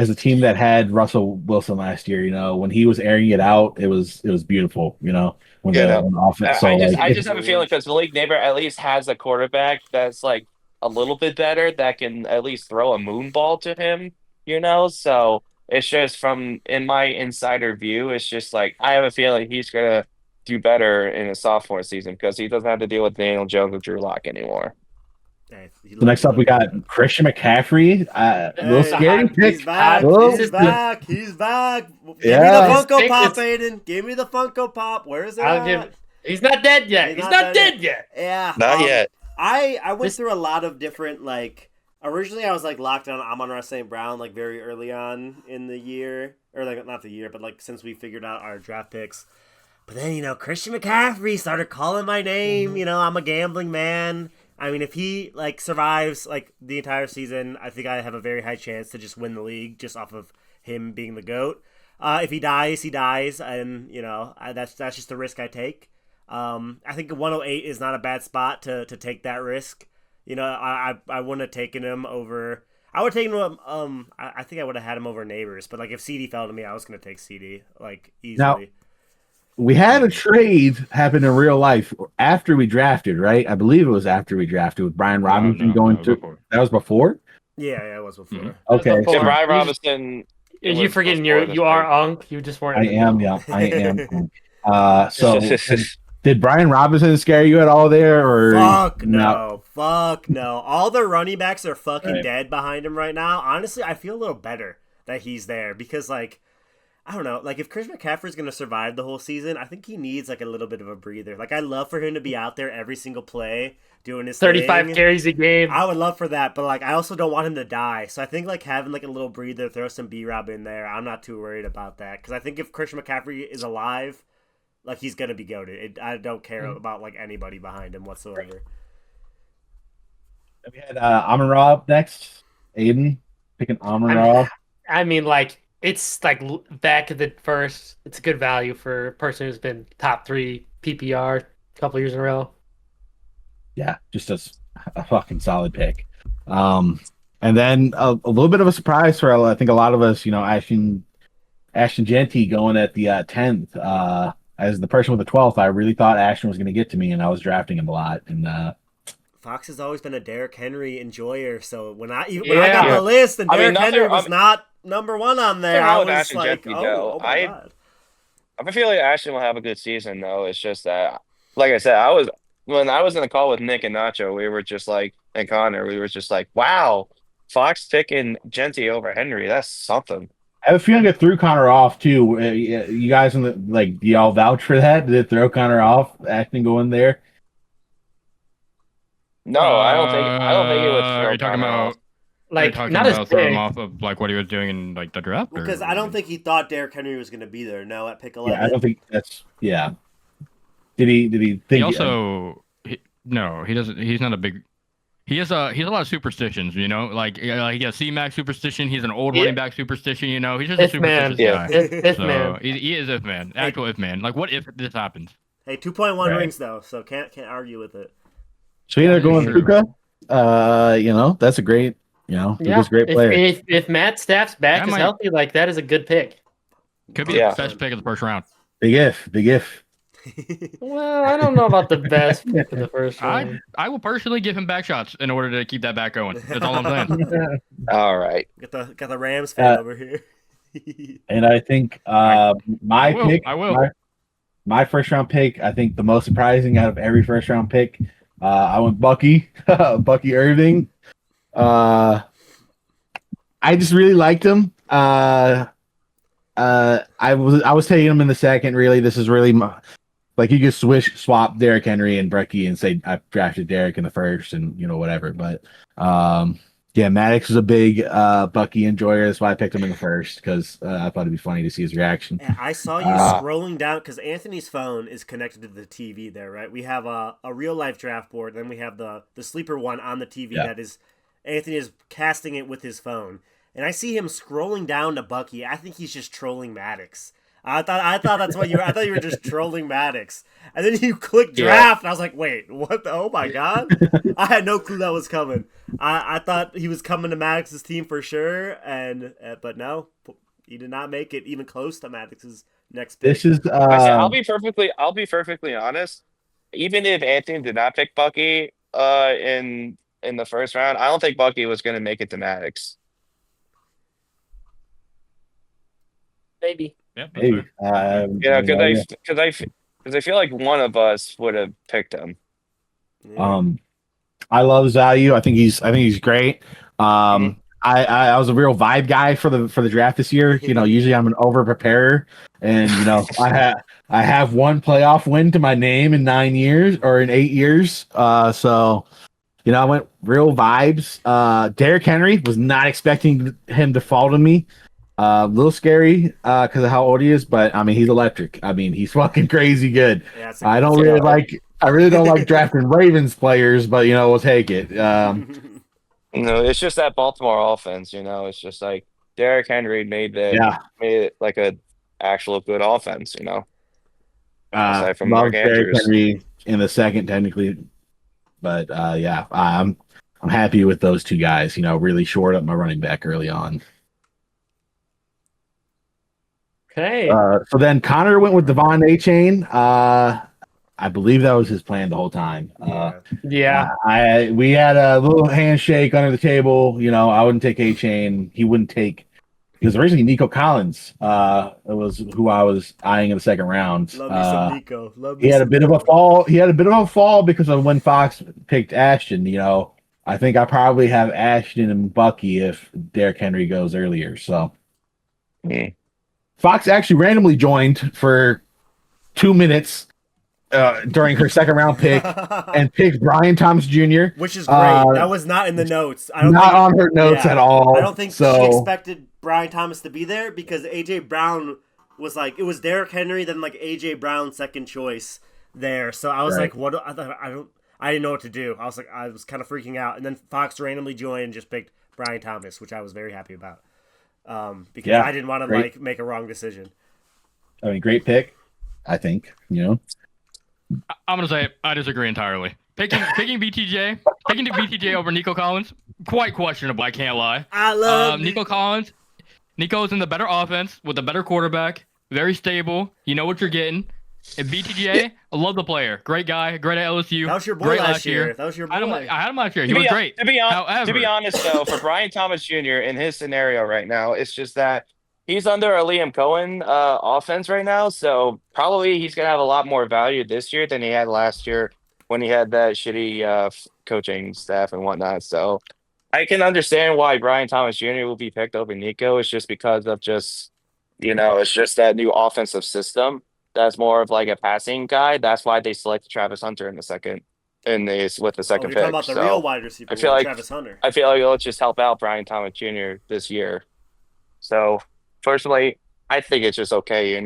[SPEAKER 1] a team that had Russell Wilson last year, when he was airing it out, it was beautiful. When the offense. So
[SPEAKER 4] I just have a feeling because Malik Neighbor at least has a quarterback that's like a little bit better that can at least throw a moon ball to him. So it's just in my insider view, it's just like I have a feeling he's gonna do better in a sophomore season because he doesn't have to deal with Daniel Jones or Drew Lock anymore.
[SPEAKER 1] So next up, we got Christian McCaffrey. Little scary pick.
[SPEAKER 2] He's back. He's back. Give me the Funko Pop, Aiden. Give me the Funko Pop. Where is it?
[SPEAKER 5] He's not dead yet. He's not dead yet.
[SPEAKER 2] Yeah.
[SPEAKER 4] Not yet.
[SPEAKER 2] I went through a lot of different, originally I was, locked on Amon-Ra St. Brown, very early on in the year. Or, not the year, but, since we figured out our draft picks. But then, Christian McCaffrey started calling my name. I'm a gambling man. I mean, if he survives the entire season, I think I have a very high chance to just win the league just off of him being the GOAT. If he dies, he dies, and that's just the risk I take. I think 108 is not a bad spot to take that risk. I wouldn't have taken him over. I would have taken him. I think I would have had him over Neighbors, but if CD fell to me, I was gonna take CD easily.
[SPEAKER 1] Now, we had a trade happen in real life after we drafted, right? I believe it was after we drafted with Brian Robinson that was before?
[SPEAKER 2] Yeah, it was before.
[SPEAKER 1] Mm-hmm. Okay.
[SPEAKER 4] So Brian Robinson.
[SPEAKER 5] You forgetting you are Unk. You just weren't.
[SPEAKER 1] I am. So did Brian Robinson scare you at all there, or
[SPEAKER 2] Fuck no. Fuck no. All the running backs are fucking dead behind him right now. Honestly, I feel a little better that he's there because, like, I don't know. Like, if Chris McCaffrey's going to survive the whole season, I think he needs, like, a little bit of a breather. Like, I'd love for him to be out there every single play doing his
[SPEAKER 5] 35
[SPEAKER 2] thing.
[SPEAKER 5] carries a game.
[SPEAKER 2] I would love for that, but, like, I also don't want him to die. So I think, like, having, like, a little breather, throw some B-Rob in there, I'm not too worried about that. Because I think if Christian McCaffrey is alive, like, he's going to be goated. I don't care about, like, anybody behind him whatsoever.
[SPEAKER 1] We had Amon-Ra up next. Aiden picking Amon-Ra.
[SPEAKER 5] I mean, like, it's like back at the first. It's a good value for a person who's been top 3 PPR a couple years in a row.
[SPEAKER 1] Yeah, just a fucking solid pick. And then a little bit of a surprise for I think a lot of us. Ashton Genty going at the 10th. As the person with the 12th, I really thought Ashton was going to get to me, and I was drafting him a lot. And
[SPEAKER 2] Fox has always been a Derrick Henry enjoyer, so when I got the list and Derrick Henry was not number 1 on there, I was like, oh my God.
[SPEAKER 4] I feel like Ashton will have a good season, though. It's just that, like I said, when I was in the call with Nick and Nacho, we were just like, and Connor, we were just like, wow, Fox picking Genty over Henry, that's something.
[SPEAKER 1] I have a feeling it threw Connor off too. You guys, do y'all vouch for that? Did it throw Connor off? Ashton going there?
[SPEAKER 4] No, I don't think it would.
[SPEAKER 3] Are you talking about?
[SPEAKER 5] Like,
[SPEAKER 3] not as throw him off of like what he was doing in like the draft?
[SPEAKER 2] Because I don't think he thought Derrick Henry was going to be there. No, at pick 11.
[SPEAKER 1] Yeah, I don't think that's. Yeah. Did he think?
[SPEAKER 3] He also, no, he doesn't. He's not a big. He has a lot of superstitions, like he has C-Mac superstition. He's an old running back superstition, He's just a superstitious guy.
[SPEAKER 5] If man.
[SPEAKER 3] He is if man, actual if man. Like, what if this happens?
[SPEAKER 2] Hey, 2.1 rings though, so can't argue with it.
[SPEAKER 1] So either going Puka, that's a great, Puka's a great player.
[SPEAKER 5] If Matt Staff's back is healthy, like that is a good pick.
[SPEAKER 3] Could be the best pick of the first round.
[SPEAKER 1] Big if.
[SPEAKER 5] Well, I don't know about the best pick in the first round.
[SPEAKER 3] I will personally give him back shots in order to keep that back going. That's all I'm saying.
[SPEAKER 4] All right.
[SPEAKER 2] Got the Rams fan over here.
[SPEAKER 1] And I think my first round pick, I think the most surprising out of every first round pick, I went Bucky Irving. I just really liked him. I was taking him in the second. Really, this is really like you could swap Derrick Henry and Bucky and say I drafted Derrick in the first and whatever. But Maddox is a big Bucky enjoyer. That's why I picked him in the first because I thought it'd be funny to see his reaction.
[SPEAKER 2] Yeah, I saw you scrolling down because Anthony's phone is connected to the TV there, right? We have a real life draft board, then we have the sleeper one on the TV that is Anthony is casting it with his phone. And I see him scrolling down to Bucky. I think he's just trolling Maddox. I thought that's what you were. I thought you were just trolling Maddox. And then you click draft, and I was like, wait, what? Oh my God. I had no clue that was coming. I thought he was coming to Maddox's team for sure, but no, he did not make it even close to Maddox's next pick.
[SPEAKER 1] This is
[SPEAKER 4] I'll be perfectly honest. Even if Anthony did not pick Bucky in the first round, I don't think Bucky was going to make it to Maddox.
[SPEAKER 5] Maybe.
[SPEAKER 3] Yeah,
[SPEAKER 1] maybe.
[SPEAKER 4] Because I feel like one of us would have picked him.
[SPEAKER 1] I love his value. I think he's great. I was a real vibe guy for the draft this year. Usually I'm an over preparer, and I have one playoff win to my name in 9 years or in 8 years. So I went real vibes. Derrick Henry, was not expecting him to fall to me. A little scary because of how old he is, but I mean he's electric. I mean he's fucking crazy good. Yeah, I really don't like drafting Ravens players, but we'll take it.
[SPEAKER 4] It's just that Baltimore offense. It's just like Derrick Henry made it like a actual good offense. Aside from Mark Andrews.
[SPEAKER 1] Derrick Henry in the second technically, but I'm happy with those two guys. Really shored up my running back early on.
[SPEAKER 5] Okay.
[SPEAKER 1] So then Connor went with Devon A-Chain. I believe that was his plan the whole time.
[SPEAKER 5] We
[SPEAKER 1] had a little handshake under the table. I wouldn't take A-Chain. He wouldn't take because originally Nico Collins was who I was eyeing in the second round.
[SPEAKER 2] Love me some Nico. Love me
[SPEAKER 1] He had a
[SPEAKER 2] some
[SPEAKER 1] bit of a fall. He had a bit of a fall because of when Fox picked Ashton. I think I probably have Ashton and Bucky if Derrick Henry goes earlier. So Fox actually randomly joined for 2 minutes during her second round pick and picked Brian Thomas Jr.,
[SPEAKER 2] which is great. That was not in the notes. I don't
[SPEAKER 1] not
[SPEAKER 2] think,
[SPEAKER 1] on her notes at all.
[SPEAKER 2] I don't think
[SPEAKER 1] so.
[SPEAKER 2] She expected Brian Thomas to be there because AJ Brown was like, it was Derrick Henry, then like AJ Brown second choice there. So I was like, what? I didn't know what to do. I was kind of freaking out, and then Fox randomly joined and just picked Brian Thomas, which I was very happy about because I didn't want to make a wrong decision.
[SPEAKER 1] I mean, great pick. I think
[SPEAKER 3] I'm gonna say I disagree entirely. Picking BTJ over Nico Collins, quite questionable. I can't lie.
[SPEAKER 2] I love
[SPEAKER 3] Nico Collins. Nico's in the better offense with a better quarterback, very stable. You know what you're getting. And BTJ, I love the player. Great guy, great at LSU.
[SPEAKER 2] That was your boy
[SPEAKER 3] great
[SPEAKER 2] last year. That was your boy.
[SPEAKER 3] I had him last year. He was great.
[SPEAKER 4] To be honest, though, for Brian Thomas Jr. in his scenario right now, it's just that he's under a Liam Cohen offense right now, so probably he's going to have a lot more value this year than he had last year when he had that shitty coaching staff and whatnot. So I can understand why Brian Thomas Jr. will be picked over Nico. It's just because of it's just that new offensive system that's more of like a passing guy. That's why they selected Travis Hunter with the second
[SPEAKER 2] you're
[SPEAKER 4] pick.
[SPEAKER 2] talking about the real wide receiver,
[SPEAKER 4] I feel like
[SPEAKER 2] Travis Hunter.
[SPEAKER 4] I feel like it'll just help out Brian Thomas Jr. this year. So personally, I think it's just okay,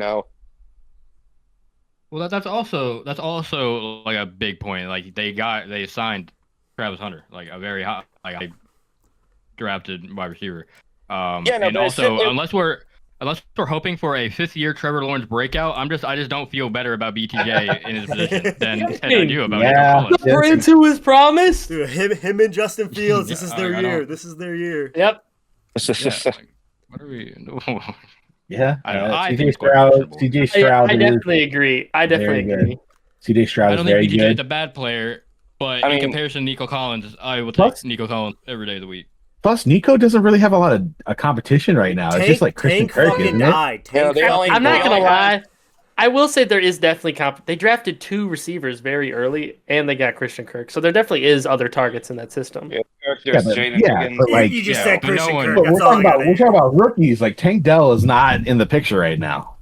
[SPEAKER 3] Well, that's also like a big point. Like they signed Travis Hunter, like a very hot, like a drafted wide receiver. And also unless we're hoping for a 5th-year Trevor Lawrence breakout, I just don't feel better about BTJ in his position than I do about Nico Collins.
[SPEAKER 5] Brand to his promise.
[SPEAKER 2] Dude, him and Justin Fields. This is their year. This is their year.
[SPEAKER 5] Yep.
[SPEAKER 3] What are we?
[SPEAKER 1] Yeah,
[SPEAKER 3] I
[SPEAKER 1] CJ Stroud. CJ Stroud.
[SPEAKER 5] I definitely agree.
[SPEAKER 1] CJ Stroud.
[SPEAKER 3] I don't
[SPEAKER 1] is very
[SPEAKER 3] think BTJ
[SPEAKER 1] good.
[SPEAKER 3] is a bad player, but in comparison to Nico Collins, I will take Nico Collins every day of the week.
[SPEAKER 1] Plus, Nico doesn't really have a lot of competition right now. It's just like Christian Kirk, isn't it?
[SPEAKER 5] I'm not gonna lie. I will say there is definitely They drafted 2 receivers very early, and they got Christian Kirk. So there definitely is other targets in that system.
[SPEAKER 4] But
[SPEAKER 2] You just said Christian Kirk.
[SPEAKER 1] But we're talking about rookies. Like Tank Dell is not in the picture right now.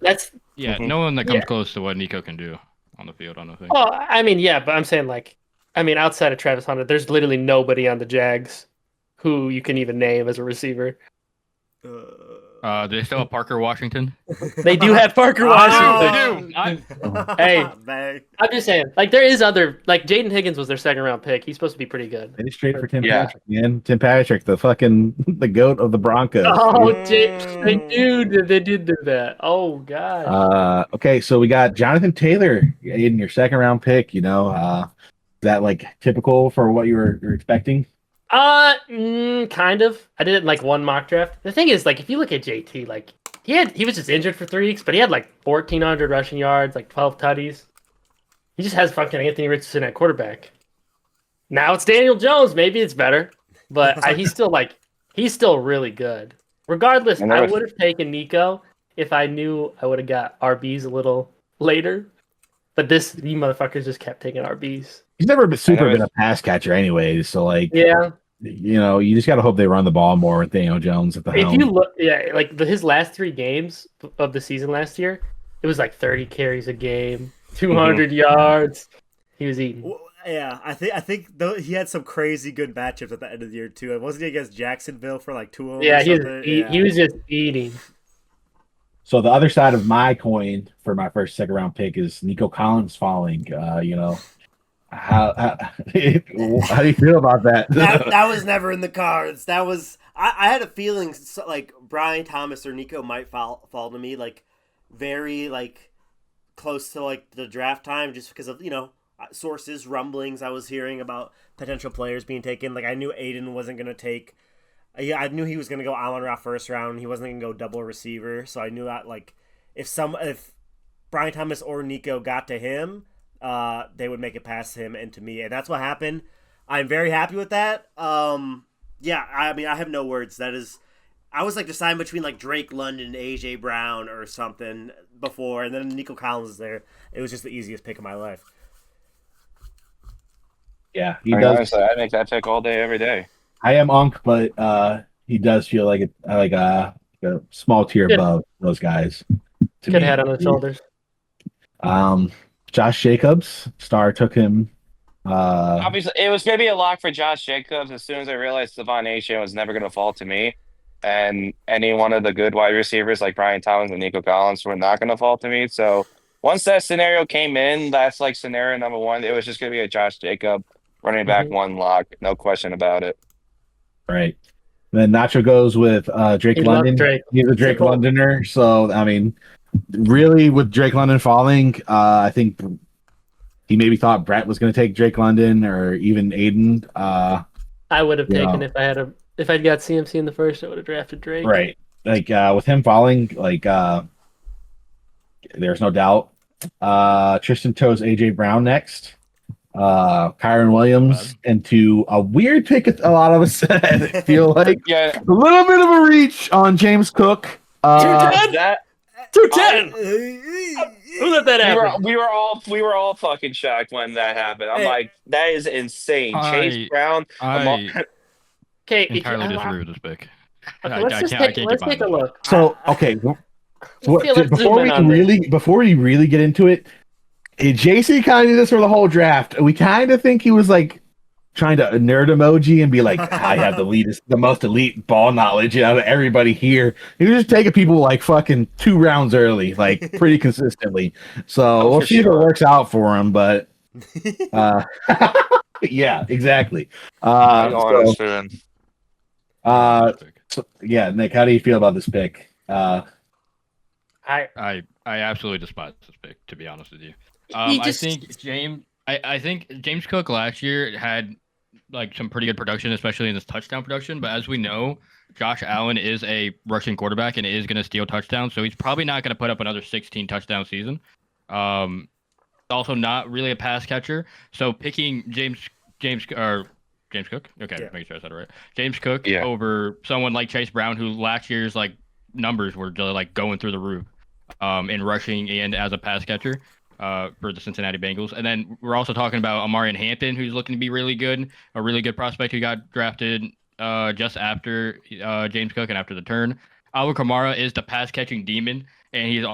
[SPEAKER 5] That's
[SPEAKER 3] no one that comes close to what Nico can do on the field. I don't think.
[SPEAKER 5] Oh, I mean, yeah, but I'm saying outside of Travis Hunter, there's literally nobody on the Jags who you can even name as a receiver.
[SPEAKER 3] Do they still have Parker Washington?
[SPEAKER 5] They do have Parker Washington.
[SPEAKER 3] They do.
[SPEAKER 5] Hey, I'm just saying, there is other, Jaden Higgins was their second round pick. He's supposed to be pretty good.
[SPEAKER 1] They just traded for Tim Patrick, man. Tim Patrick, the goat of the Broncos.
[SPEAKER 5] Oh, they did do that. Oh, God.
[SPEAKER 1] Okay, so we got Jonathan Taylor in your second round pick. Is that typical for what you were expecting?
[SPEAKER 5] Kind of. I did it in one mock draft. The thing is, if you look at JT, he was just injured for 3 weeks, but he had 1,400 rushing yards, 12 tutties. He just has fucking Anthony Richardson at quarterback. Now it's Daniel Jones. Maybe it's better, but he's still really good. Regardless, I would have taken Nico if I knew I would have got RBs a little later. But you motherfuckers just kept taking RBs.
[SPEAKER 1] He's never been a pass catcher anyways, so
[SPEAKER 5] yeah.
[SPEAKER 1] You just gotta hope they run the ball more with Daniel Jones at the helm.
[SPEAKER 5] If you look, his last 3 games of the season last year, it was 30 carries a game, 200 yards. He was eating.
[SPEAKER 2] Well, yeah, I think though he had some crazy good matchups at the end of the year too. Wasn't he against Jacksonville for 2-0?
[SPEAKER 5] Yeah, he was just eating.
[SPEAKER 1] So the other side of my coin for my second round pick is Nico Collins falling. How do you feel about that?
[SPEAKER 2] that was never in the cards. That was I had a feeling Brian Thomas or Nico might fall to me very close to the draft time, just because of sources, rumblings I was hearing about potential players being taken. I knew Aiden wasn't gonna take. Yeah, I knew he was gonna go Amon-Ra first round. He wasn't gonna go double receiver, so I knew that if Brian Thomas or Nico got to him, they would make it past him and to me, and that's what happened. I'm very happy with that. Yeah, I mean, I have no words. That is I was like deciding between like Drake London and AJ Brown or something before, and then Nico Collins is there. It was just the easiest pick of my life.
[SPEAKER 1] Yeah,
[SPEAKER 4] I mean, honestly, I make that pick all day, every day.
[SPEAKER 1] I am Unk, but he does feel like a small tier above those guys.
[SPEAKER 5] Good head on his shoulders.
[SPEAKER 1] Josh Jacobs, Star took him.
[SPEAKER 4] Obviously, it was going to be a lock for Josh Jacobs as soon as I realized Devon Achane was never going to fall to me. And any one of the good wide receivers like Brian Thomas and Nico Collins were not going to fall to me. So once that scenario came in, that's like scenario number one. It was just going to be a Josh Jacob running back one lock. No question about it.
[SPEAKER 1] Right. Then Nacho goes with Drake London. He's a Drake Londoner. So, I mean, really with Drake London falling, I think he maybe thought Brett was going to take Drake London or even Aiden.
[SPEAKER 5] I would have taken if I'd got CMC in the first, I would have drafted Drake.
[SPEAKER 1] Right. Like with him falling, like there's no doubt. Tristan chose AJ Brown next. Kyron Williams into a weird pick. A lot of us feel like a little bit of a reach on James Cook.
[SPEAKER 5] 210. Who let that happen?
[SPEAKER 4] We were all fucking shocked when that happened. I'm like, that is insane. Chase Brown.
[SPEAKER 5] Okay,
[SPEAKER 3] entirely disagree with this pick.
[SPEAKER 5] Okay, let's take a look.
[SPEAKER 1] So before we really get into it, JC kind of did this for the whole draft. We kind of think he was like trying to nerd emoji and be like, I have the most elite ball knowledge out of everybody here. He was just taking people like fucking 2 rounds early, like pretty consistently. So we'll see if it works out for him. But yeah, exactly. Yeah, Nick, how do you feel about this pick?
[SPEAKER 3] I absolutely despise this pick, to be honest with you. I think James Cook last year had like some pretty good production, especially in this touchdown production. But as we know, Josh Allen is a rushing quarterback and is going to steal touchdowns, so he's probably not going to put up another 16 touchdown season. Also, not really a pass catcher. So picking James Cook. Okay, make sure I said it right. James Cook over someone like Chase Brown, who last year's like numbers were just, like going through the roof in rushing and as a pass catcher for the Cincinnati Bengals. And then we're also talking about Amarian Hampton, who's looking to be really good, a really good prospect who got drafted just after James Cook and after the turn. Alvin Kamara is the pass catching demon, and he's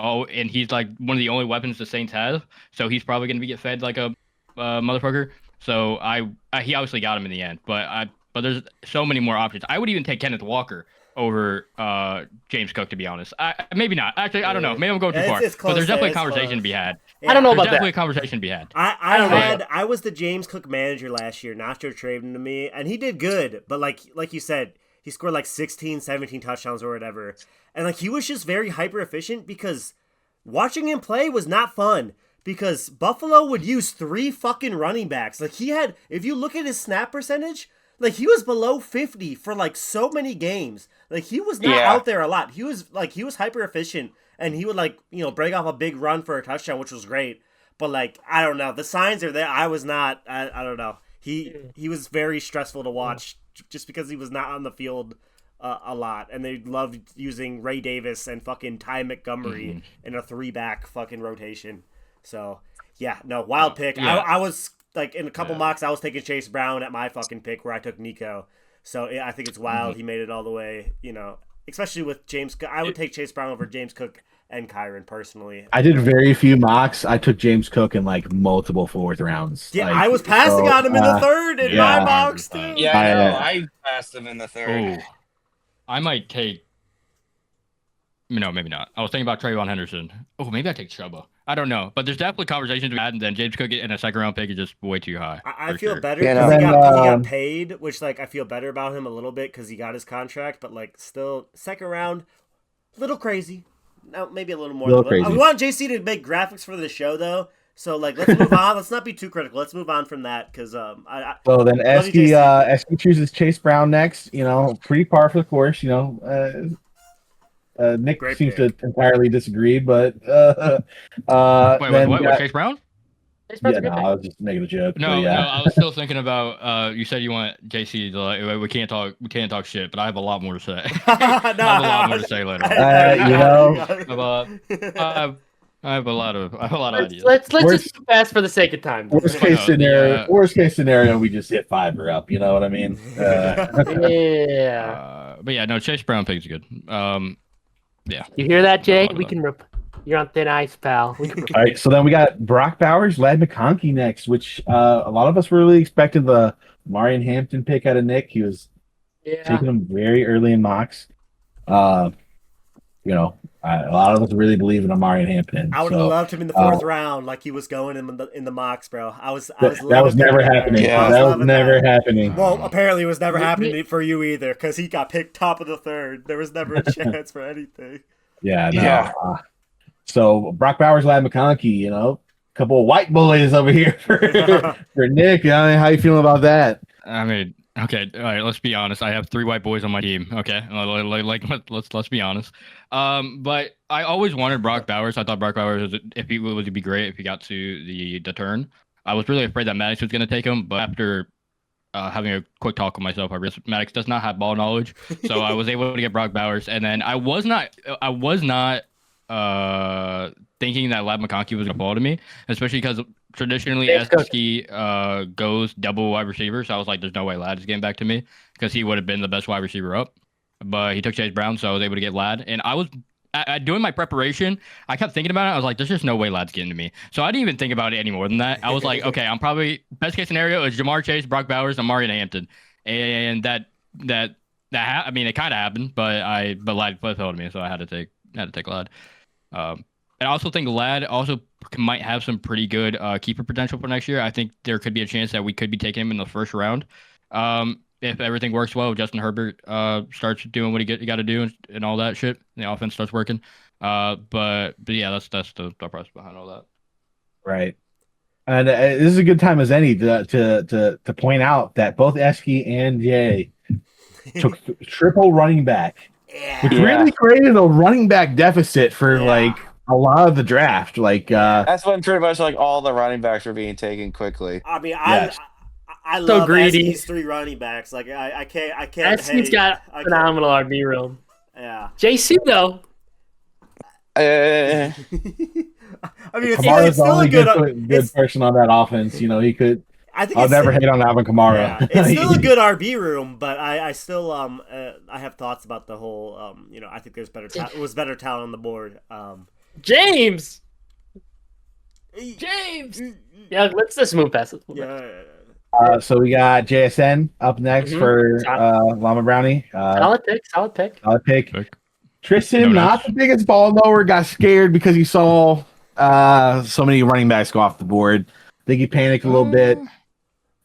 [SPEAKER 3] like one of the only weapons the Saints have. So he's probably going to get fed like a motherfucker. So he obviously got him in the end, but there's so many more options. I would even take Kenneth Walker over James Cook, to be honest. Maybe not. Actually, I don't know. Maybe I'm going too far. But there's definitely a conversation to be had.
[SPEAKER 5] Yeah. I don't know about that.
[SPEAKER 3] Definitely a conversation to be had.
[SPEAKER 2] I was the James Cook manager last year. Nacho traded him to me, and he did good. But like you said, he scored like 16, 17 touchdowns or whatever. And like he was just very hyper efficient because watching him play was not fun. Because Buffalo would use 3 fucking running backs. Like he had, if you look at his snap percentage, like he was below 50 for like so many games. Like he was not out there a lot. He was hyper efficient, and he would like, break off a big run for a touchdown, which was great. But like, I don't know. The signs are there. I was not, I don't know. He was very stressful to watch just because he was not on the field a lot. And they loved using Ray Davis and fucking Ty Montgomery in a 3-back fucking rotation. So, yeah, no, wild pick. Yeah. I was, like, in a couple mocks, I was taking Chase Brown at my fucking pick where I took Nico. So, I think it's wild he made it all the way, especially with James Cook. I would take Chase Brown over James Cook and Kyron, personally.
[SPEAKER 1] I did very few mocks. I took James Cook in, like, multiple 4th rounds.
[SPEAKER 2] Yeah, I was passing on him in the 3rd in my mocks, too.
[SPEAKER 4] Yeah, I know. I passed him in the 3rd.
[SPEAKER 3] Oh, I might take... No, maybe not. I was thinking about Trayvon Henderson. Oh, maybe I take Chuba. I don't know, but there's definitely conversations we had, and then James Cook in a 2nd-round pick is just way too high.
[SPEAKER 2] I feel better because he got paid, which, like, I feel better about him a little bit because he got his contract, but, like, still, 2nd round, a little crazy. No, maybe a little more.
[SPEAKER 1] Crazy.
[SPEAKER 2] We want JC to make graphics for the show, though, so, like, let's move on. Let's not be too critical. Let's move on from that because
[SPEAKER 1] So then Esky chooses Chase Brown next, pretty par for the course, Nick seems to entirely disagree, but
[SPEAKER 3] wait, what? Chase Brown?
[SPEAKER 5] Chase Brown's
[SPEAKER 1] Yeah,
[SPEAKER 5] a good
[SPEAKER 1] no,
[SPEAKER 5] pick.
[SPEAKER 1] I was just making a joke.
[SPEAKER 3] No,
[SPEAKER 1] but yeah.
[SPEAKER 3] no, I was still thinking about. You said you want JC to like. We can't talk shit, but I have a lot more to say. I have a lot more to say later.
[SPEAKER 1] You know,
[SPEAKER 3] I have a lot of ideas.
[SPEAKER 5] Let's
[SPEAKER 1] Worst-
[SPEAKER 5] just pass for the sake of time.
[SPEAKER 1] worst
[SPEAKER 3] Why
[SPEAKER 1] case
[SPEAKER 3] not?
[SPEAKER 1] scenario. Worst case scenario, we just hit 5 or up. You know what I mean?
[SPEAKER 5] Yeah.
[SPEAKER 3] But yeah, no, Chase Brown pick's good. Yeah.
[SPEAKER 5] You hear that, Jay?
[SPEAKER 3] Love
[SPEAKER 5] We
[SPEAKER 3] that.
[SPEAKER 5] can You're on thin ice, pal. We can
[SPEAKER 1] All right, so then we got Brock Bowers, Ladd McConkey next, which a lot of us were really expecting the Marion Hampton pick out of Nick. He was taking him very early in mocks. A lot of us really believe in Marion Hampton.
[SPEAKER 2] I would have loved him in the 4th round, like he was going in the mocks, bro. I was
[SPEAKER 1] that was never happening.
[SPEAKER 4] Yeah.
[SPEAKER 1] That was never happening.
[SPEAKER 2] Well, apparently it was never happening for you either, because he got picked top of the 3rd. There was never a chance for anything.
[SPEAKER 1] Yeah, no.
[SPEAKER 4] Yeah.
[SPEAKER 1] So Brock Bowers, Ladd McConkey, a couple of white boys over here for Nick. How you feeling about that?
[SPEAKER 3] I mean, okay, all right. Let's be honest. I have 3 white boys on my team. Okay, let's be honest. But I always wanted Brock Bowers. I thought Brock Bowers would be great if he got to the turn. I was really afraid that Maddox was going to take him, but after having a quick talk with myself, I realized Maddox does not have ball knowledge, so I was able to get Brock Bowers. And then I was not thinking that Ladd McConkey was going to fall to me, especially because traditionally Esky goes double wide receiver. So I was like, there's no way Ladd is getting back to me because he would have been the best wide receiver up. But he took Chase Brown, so I was able to get Ladd. And I was doing my preparation. I kept thinking about it. I was like, there's just no way Ladd's getting to me. So I didn't even think about it any more than that. I was like, okay, I'm probably best case scenario is Jamar Chase, Brock Bowers, and Marion Hampton. And it kind of happened, but Ladd fell to me, so I had to take Ladd. And I also think Ladd also might have some pretty good keeper potential for next year. I think there could be a chance that we could be taking him in the 1st round. If everything works well, Justin Herbert starts doing what he got to do and all that shit, and the offense starts working. But yeah, that's the process behind all that.
[SPEAKER 1] Right. And this is a good time as any to point out that both Esky and Jay took triple running back, which really created a running back deficit for like a lot of the draft. Like
[SPEAKER 4] That's when pretty much like all the running backs were being taken quickly.
[SPEAKER 2] I mean,
[SPEAKER 1] Yes.
[SPEAKER 2] I
[SPEAKER 5] So
[SPEAKER 2] love
[SPEAKER 5] greedy.
[SPEAKER 2] Esky's 3 running backs. Like I can't.
[SPEAKER 5] Esky's got phenomenal RB room.
[SPEAKER 2] Yeah.
[SPEAKER 5] JC though.
[SPEAKER 4] Uh,
[SPEAKER 2] I mean, it's
[SPEAKER 1] Kamara's the
[SPEAKER 2] still a
[SPEAKER 1] only
[SPEAKER 2] good.
[SPEAKER 1] good person on that offense. He could.
[SPEAKER 2] I think
[SPEAKER 1] I'll
[SPEAKER 2] it's
[SPEAKER 1] never
[SPEAKER 2] still,
[SPEAKER 1] hate on Alvin Kamara.
[SPEAKER 2] yeah, it's still a good RB room, but I still I have thoughts about the whole. I think there's better. It was better talent on the board.
[SPEAKER 5] James. Yeah, let's just move past it.
[SPEAKER 2] Yeah.
[SPEAKER 1] So we got JSN up next for Llama Brownie.
[SPEAKER 5] Solid pick.
[SPEAKER 1] Solid pick. Tristan,
[SPEAKER 3] No
[SPEAKER 1] not
[SPEAKER 3] notes.
[SPEAKER 1] the biggest ball knower, got scared because he saw so many running backs go off the board. I think he panicked a little bit.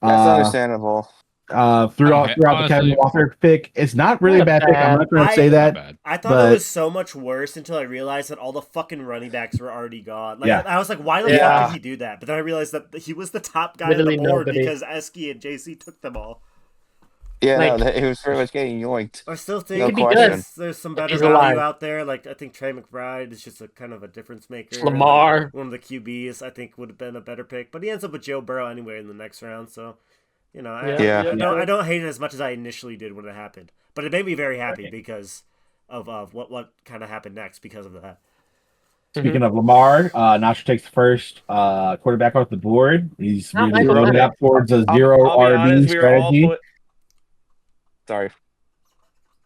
[SPEAKER 4] that's understandable.
[SPEAKER 1] Throughout the
[SPEAKER 3] honestly,
[SPEAKER 1] Kevin Walker pick. It's not really a bad pick. I'm not going to say that.
[SPEAKER 3] Bad.
[SPEAKER 2] I thought
[SPEAKER 1] But-
[SPEAKER 2] it was so much worse until I realized that all the fucking running backs were already gone. Like
[SPEAKER 1] Yeah.
[SPEAKER 2] I was like, why the fuck did he do that? But then I realized that he was the top guy on
[SPEAKER 5] Literally
[SPEAKER 2] the board
[SPEAKER 5] nobody.
[SPEAKER 2] because Esky and JC took them all.
[SPEAKER 4] Yeah,
[SPEAKER 5] Like-
[SPEAKER 4] it was pretty much getting yoinked.
[SPEAKER 2] I still think
[SPEAKER 4] No
[SPEAKER 5] could be
[SPEAKER 4] question.
[SPEAKER 2] there's some better
[SPEAKER 5] He's
[SPEAKER 2] value
[SPEAKER 5] alive.
[SPEAKER 2] out there. Like I think Trey McBride is just a kind of a difference maker.
[SPEAKER 5] Lamar.
[SPEAKER 2] One of the QBs I think would have been a better pick, but he ends up with Joe Burrow anyway in the next round. So,
[SPEAKER 4] Yeah.
[SPEAKER 2] I don't hate it as much as I initially did when it happened, but it made me very happy because of what kind of happened next because of that.
[SPEAKER 1] Speaking of Lamar, Nacho takes the first quarterback off the board. He's
[SPEAKER 5] Not
[SPEAKER 1] really
[SPEAKER 5] Michael
[SPEAKER 1] loaded
[SPEAKER 5] Penix.
[SPEAKER 1] up towards a zero
[SPEAKER 4] I'll be
[SPEAKER 1] RB
[SPEAKER 4] honest, we were all
[SPEAKER 1] strategy.
[SPEAKER 4] Sorry.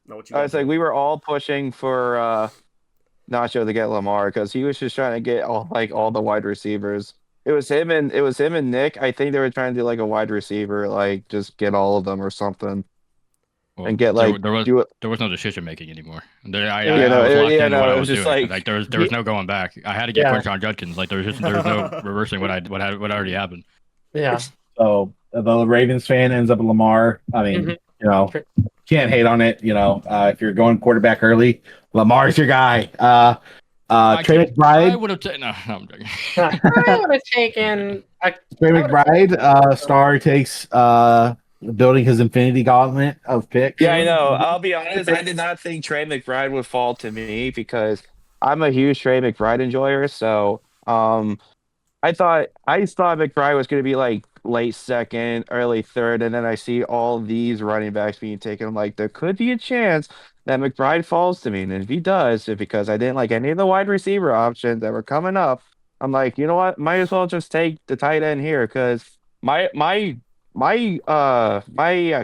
[SPEAKER 2] No, what you
[SPEAKER 4] I was like, we were all pushing for Nacho to get Lamar because he was just trying to get all the wide receivers. It was him and Nick. I think they were trying to do like a wide receiver, like just get all of them or something.
[SPEAKER 3] Well,
[SPEAKER 4] And get
[SPEAKER 3] there was
[SPEAKER 4] do it.
[SPEAKER 3] there was no decision making anymore. I was
[SPEAKER 4] Yeah, no,
[SPEAKER 3] locked
[SPEAKER 4] yeah,
[SPEAKER 3] into
[SPEAKER 4] no,
[SPEAKER 3] what I
[SPEAKER 4] it
[SPEAKER 3] was
[SPEAKER 4] was just
[SPEAKER 3] doing.
[SPEAKER 4] like-
[SPEAKER 3] There was no going back. I had to get
[SPEAKER 5] Yeah.
[SPEAKER 3] Quinshon Judkins. Like there was no reversing what already happened.
[SPEAKER 5] Yeah.
[SPEAKER 1] So the Ravens fan ends up with Lamar. I mean, can't hate on it. If you're going quarterback early, Lamar's your guy. Trey
[SPEAKER 3] I
[SPEAKER 1] McBride.
[SPEAKER 3] would have taken. No, I'm joking.
[SPEAKER 5] I would have taken.
[SPEAKER 1] Trey McBride. Star takes building his infinity gauntlet of picks.
[SPEAKER 4] Yeah, I know. I'll be honest. I did not think Trey McBride would fall to me because I'm a huge Trey McBride enjoyer. So, I just thought McBride was going to be like late second, early third, and then I see all these running backs being taken. I'm like, there could be a chance that McBride falls to me, and if he does, because I didn't like any of the wide receiver options that were coming up, I'm like, you know what? Might as well just take the tight end here because my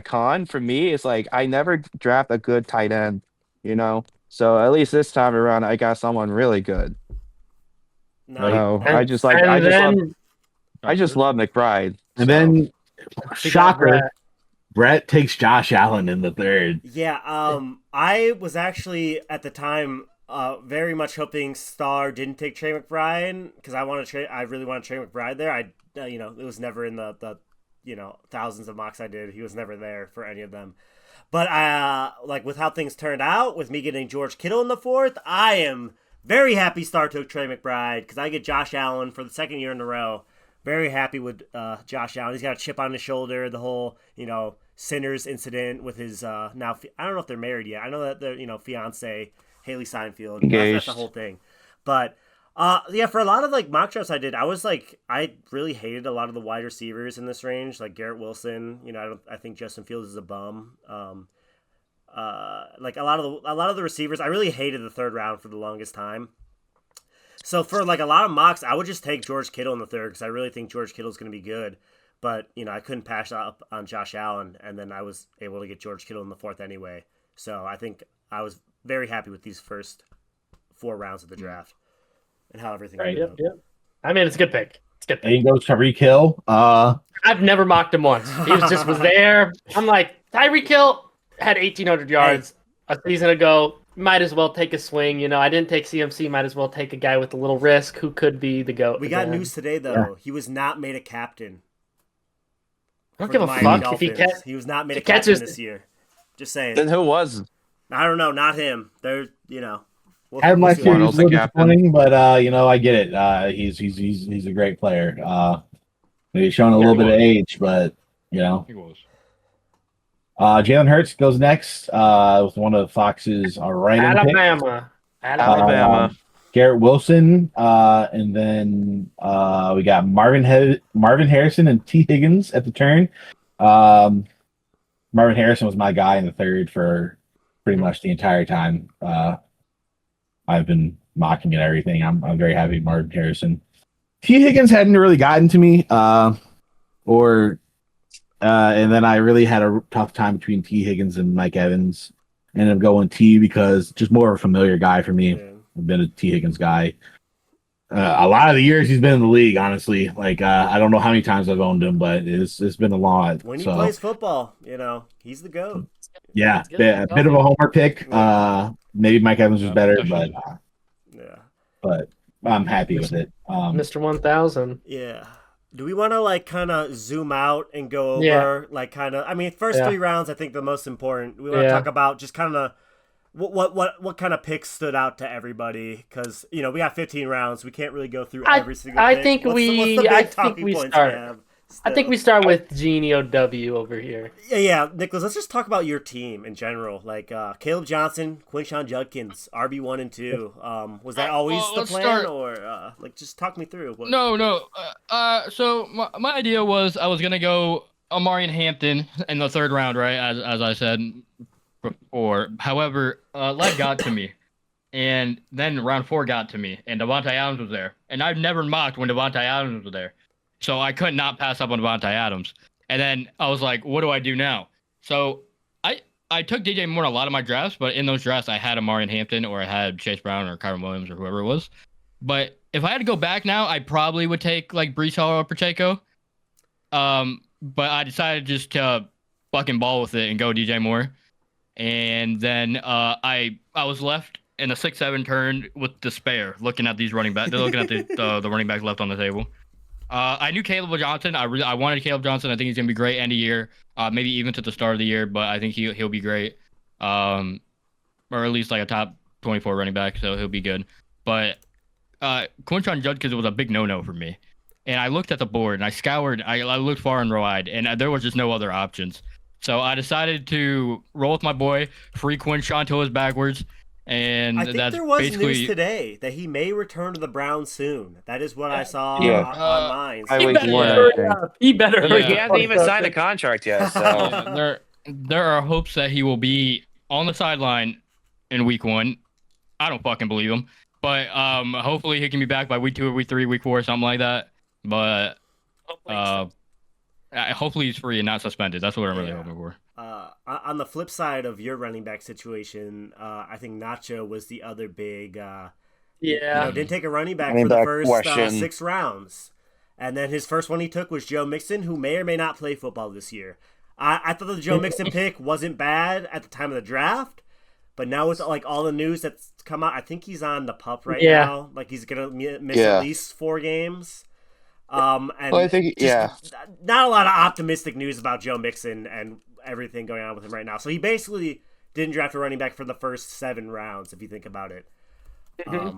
[SPEAKER 4] con for me is like I never draft a good tight end, you know. So at least this time around, I got someone really good. No, I just love McBride.
[SPEAKER 1] And then, shocker, Brett takes Josh Allen in the third.
[SPEAKER 2] Yeah, I was actually at the time very much hoping Starr didn't take Trey McBride because I really wanted Trey McBride there. It was never in the thousands of mocks I did. He was never there for any of them. But like with how things turned out, with me getting George Kittle in the fourth, I am very happy Starr took Trey McBride because I get Josh Allen for the second year in a row. Very happy with Josh Allen. He's got a chip on his shoulder. The whole, Sinners incident with his now. I don't know if they're married yet. I know that their fiance Haley Steinfeld. That's the whole thing. But for a lot of like mock drafts I did, I really hated a lot of the wide receivers in this range, like Garrett Wilson. I think Justin Fields is a bum. Like a lot of the receivers, I really hated the third round for the longest time. So for like a lot of mocks, I would just take George Kittle in the third because I really think George Kittle is going to be good. But I couldn't pass up on Josh Allen, and then I was able to get George Kittle in the fourth anyway. So I think I was very happy with these first 4 rounds of the draft and how everything ended up.
[SPEAKER 5] Yep. I mean, it's a good pick.
[SPEAKER 1] There you go, Tyreek Hill.
[SPEAKER 5] I've never mocked him once. He was there. I'm like, Tyreek Hill had 1,800 yards a season ago. Might as well take a swing. I didn't take CMC. Might as well take a guy with a little risk who could be the GOAT.
[SPEAKER 2] We got news today, though. Yeah. He was not made a captain.
[SPEAKER 5] I don't give a fuck if
[SPEAKER 2] he was not made a captain this year. Just saying.
[SPEAKER 4] Then who was?
[SPEAKER 2] I don't know. Not him. They're,
[SPEAKER 1] I had my fears disappointing, but I get it. He's a great player. He's showing a little bit of age, but He was. Jalen Hurts goes next with one of Fox's
[SPEAKER 5] Alabama.
[SPEAKER 1] Garrett Wilson, and then we got Marvin Harrison and T. Higgins at the turn. Marvin Harrison was my guy in the third for pretty much the entire time. I've been mocking and everything. I'm very happy with Marvin Harrison. T. Higgins hadn't really gotten to me, and then I really had a tough time between T. Higgins and Mike Evans. Ended up going T because just more of a familiar guy for me. Yeah. I've been a T. Higgins guy. A lot of the years he's been in the league, honestly. Like, I don't know how many times I've owned him, but it's been a lot.
[SPEAKER 2] When he plays football, he's the GOAT.
[SPEAKER 1] Yeah, a bit of a homer pick. Maybe Mike Evans was better, but I'm happy with it.
[SPEAKER 5] Mr. 1000.
[SPEAKER 2] Yeah. Do we want to kind of zoom out and go over first 3 rounds? I think the most important. We want to talk about just kind of what kind of picks stood out to everybody because we got 15 rounds. We can't really go through every single.
[SPEAKER 5] I think we start with Genio W over here.
[SPEAKER 2] Yeah, Nicholas. Let's just talk about your team in general. Like Caleb Johnson, Quinshon Judkins, RB1 and 2. Was that always the plan, or just talk me through?
[SPEAKER 3] No. So my idea was I was gonna go Amarian Hampton in the third round, right? As I said before. However, that got to me, and then round 4 got to me, and Devontae Adams was there, and I've never mocked when Devontae Adams was there. So I could not pass up on Devontae Adams. And then I was like, what do I do now? So I took DJ Moore in a lot of my drafts, but in those drafts I had Amarian Hampton or I had Chase Brown or Kyron Williams or whoever it was. But if I had to go back now, I probably would take like Breece Hall or Pacheco. But I decided just to fucking ball with it and go DJ Moore. And then I was left in a 6-7 turn with despair looking at these running backs. They're looking at the running backs left on the table. I knew Caleb Johnson. I wanted Caleb Johnson. I think he's gonna be great end of year, maybe even to the start of the year. But I think he'll be great, or at least like a top 24 running back. So he'll be good. But Quinshon Judkins was a big no-no for me. And I looked at the board and I scoured. I looked far and wide, and there was just no other options. So I decided to roll with my boy, free Quinshon till his backwards, And
[SPEAKER 2] I think
[SPEAKER 3] that's
[SPEAKER 2] there was
[SPEAKER 3] basically
[SPEAKER 2] news today that he may return to the Browns soon. That is what I saw
[SPEAKER 4] Yeah.
[SPEAKER 2] online.
[SPEAKER 4] I
[SPEAKER 5] He
[SPEAKER 4] was
[SPEAKER 5] better
[SPEAKER 4] wondering.
[SPEAKER 5] hurry up. He better
[SPEAKER 3] Yeah.
[SPEAKER 5] hurry
[SPEAKER 4] He
[SPEAKER 5] up.
[SPEAKER 4] hasn't even signed a contract yet, so
[SPEAKER 3] yeah, there are hopes that he will be on the sideline in week 1. I don't fucking believe him, but hopefully he can be back by week 2 or week 3, week 4, something like that. But hopefully he's free and not suspended. That's what I'm really hoping for.
[SPEAKER 2] On the flip side of your running back situation, I think Nacho was the other big. Didn't take a running back for the first 6 rounds, and then his first one he took was Joe Mixon, who may or may not play football this year. I thought the Joe Mixon pick wasn't bad at the time of the draft, but now with like all the news that's come out, I think he's on the PUP right now. Like he's gonna miss at least 4 games. And
[SPEAKER 4] I think
[SPEAKER 2] not a lot of optimistic news about Joe Mixon and everything going on with him right now. So he basically didn't draft a running back for the first 7 rounds, if you think about it. I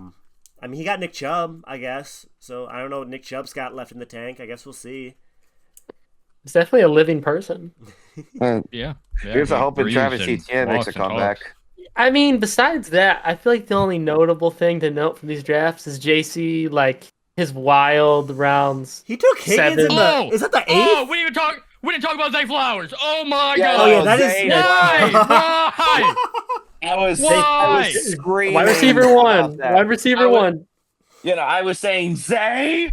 [SPEAKER 2] mean, he got Nick Chubb, I guess. So I don't know what Nick Chubb's got left in the tank. I guess we'll see.
[SPEAKER 5] It's definitely a living person.
[SPEAKER 3] Yeah.
[SPEAKER 4] Here's a hoping Travis Etienne makes a comeback.
[SPEAKER 5] I mean, besides that, I feel like the only notable thing to note from these drafts is JC, like, his wild rounds.
[SPEAKER 2] He took Higgins in the... Is that the 8th?
[SPEAKER 3] Oh, we didn't talk about Zay Flowers. Oh, my God.
[SPEAKER 2] Oh, yeah, that is...
[SPEAKER 3] Why?
[SPEAKER 4] I was screaming.
[SPEAKER 5] Wide receiver 1. Wide receiver 1.
[SPEAKER 4] You know, I was saying Zay.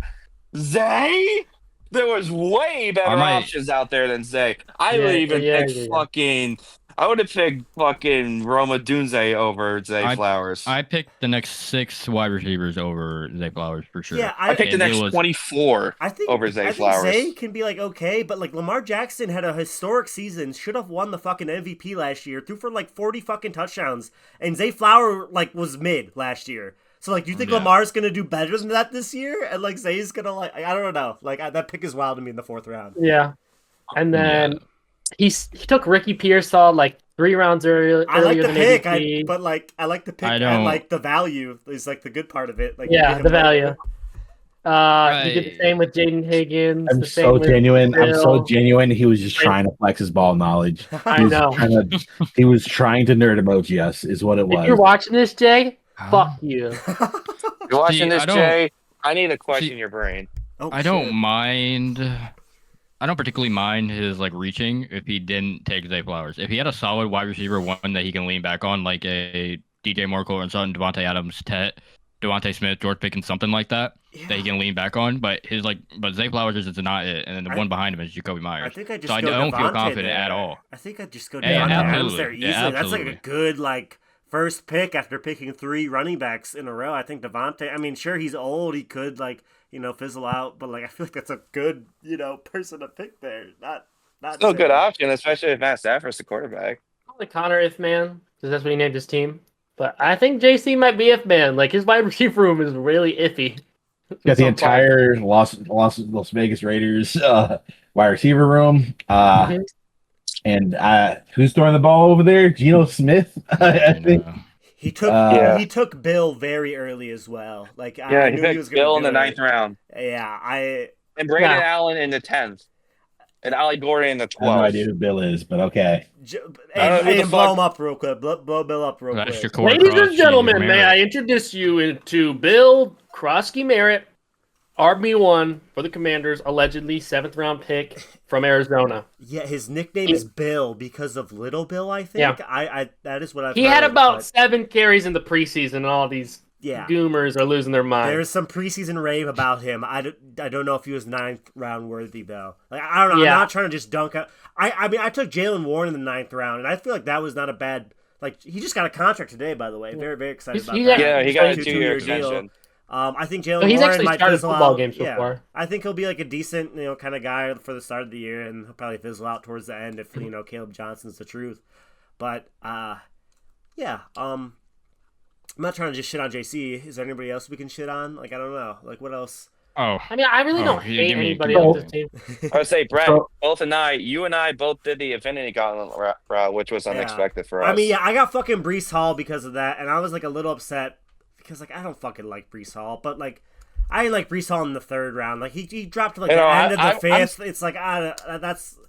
[SPEAKER 4] There was way better options out there than Zay. I would even pick fucking. I would have picked fucking Roma Dunze over Zay Flowers.
[SPEAKER 3] I picked the next 6 wide receivers over Zay Flowers for sure.
[SPEAKER 2] Yeah,
[SPEAKER 4] I picked the next 24 over Zay Flowers.
[SPEAKER 2] I think Zay can be like okay, but like Lamar Jackson had a historic season, should have won the fucking MVP last year, threw for like 40 fucking touchdowns, and Zay Flower like was mid last year. So like, you think Lamar's gonna do better than that this year, and like Zay's gonna like I don't know, like that pick is wild to me in the 4th round.
[SPEAKER 5] Yeah, and then. He took Ricky Pearsall like 3 rounds earlier.
[SPEAKER 2] I like the pick,
[SPEAKER 5] MVP.
[SPEAKER 2] but like I like the pick and like the value is like the good part of it. Like
[SPEAKER 5] the value. He did the same with Jaden Higgins.
[SPEAKER 1] I'm so genuine. He was just trying to flex his ball knowledge.
[SPEAKER 5] I know.
[SPEAKER 1] He was trying to nerd emoji us, is what it was.
[SPEAKER 5] If you're watching this, Jay, fuck you.
[SPEAKER 4] You're watching this, Jay. I need to question your brain.
[SPEAKER 3] I don't mind. I don't particularly mind his like reaching if he didn't take Zay Flowers. If he had a solid wide receiver 1 that he can lean back on, like a DJ Moore, or Sutton, Devontae Adams, Devontae Smith, George Pickens, something like that, that he can lean back on. But Zay Flowers is not it, and then the one behind him is Jacoby Myers.
[SPEAKER 2] I think I just
[SPEAKER 3] I don't feel confident at all.
[SPEAKER 2] I think I'd just go Devontae Adams there easily. That's like a good like first pick after picking 3 running backs in a row. I think Devontae. I mean, sure he's old. He could like. Fizzle out, but like I feel like that's a good, person to pick there. Not
[SPEAKER 4] still a good option, especially if Matt Stafford's the quarterback.
[SPEAKER 5] Probably Connor If Man, because that's what he named his team. But I think JC might be If Man. Like his wide receiver room is really iffy.
[SPEAKER 1] Got the entire Las Vegas Raiders wide receiver room. And who's throwing the ball over there? Geno Smith, I think.
[SPEAKER 2] He took Bill very early as well. Like I knew he was
[SPEAKER 4] Bill in the 9th round.
[SPEAKER 2] Yeah,
[SPEAKER 4] and Brandon Allen in the 10th, and Ali Gordon in the 12th.
[SPEAKER 1] I have no idea who Bill is, but okay.
[SPEAKER 2] And blow him up real quick. Blow Bill up real quick.
[SPEAKER 5] Ladies and gentlemen, may I introduce you to Bill Krosky Merritt, RB1 for the Commanders, allegedly 7th round pick from Arizona.
[SPEAKER 2] Yeah, his nickname is Bill because of Little Bill, I think. Yeah. I that is what I've heard.
[SPEAKER 5] He had about 7 carries in the preseason, and all these
[SPEAKER 2] Yeah.
[SPEAKER 5] Goomers are losing their mind.
[SPEAKER 2] There's some preseason rave about him. I don't know if he was 9th round worthy, though. Like, I don't know. Yeah. I'm not trying to just dunk out. I mean, I took Jalen Warren in the 9th round, and I feel like that was not a bad. Like, he just got a contract today, by the way. Very, very excited about that.
[SPEAKER 4] Yeah, he got a 2-year extension.
[SPEAKER 2] I think Jalen Warren might fizzle
[SPEAKER 5] football
[SPEAKER 2] out.
[SPEAKER 5] Games before.
[SPEAKER 2] I think he'll be like a decent, kind of guy for the start of the year, and he'll probably fizzle out towards the end if Caleb Johnson's the truth. But yeah, I'm not trying to just shit on JC. Is there anybody else we can shit on? Like, I don't know. Like, what else?
[SPEAKER 3] Oh,
[SPEAKER 5] I mean, I really don't hate anybody on this team.
[SPEAKER 4] I would say, Brett, you and I both did the Infinity Gauntlet route, which was unexpected for us.
[SPEAKER 2] I mean, yeah, I got fucking Breece Hall because of that, and I was like a little upset because like I don't fucking like Breece Hall, but like I didn't like Breece Hall in the 3rd round. Like he dropped to like the end of the 5th. It's like that's.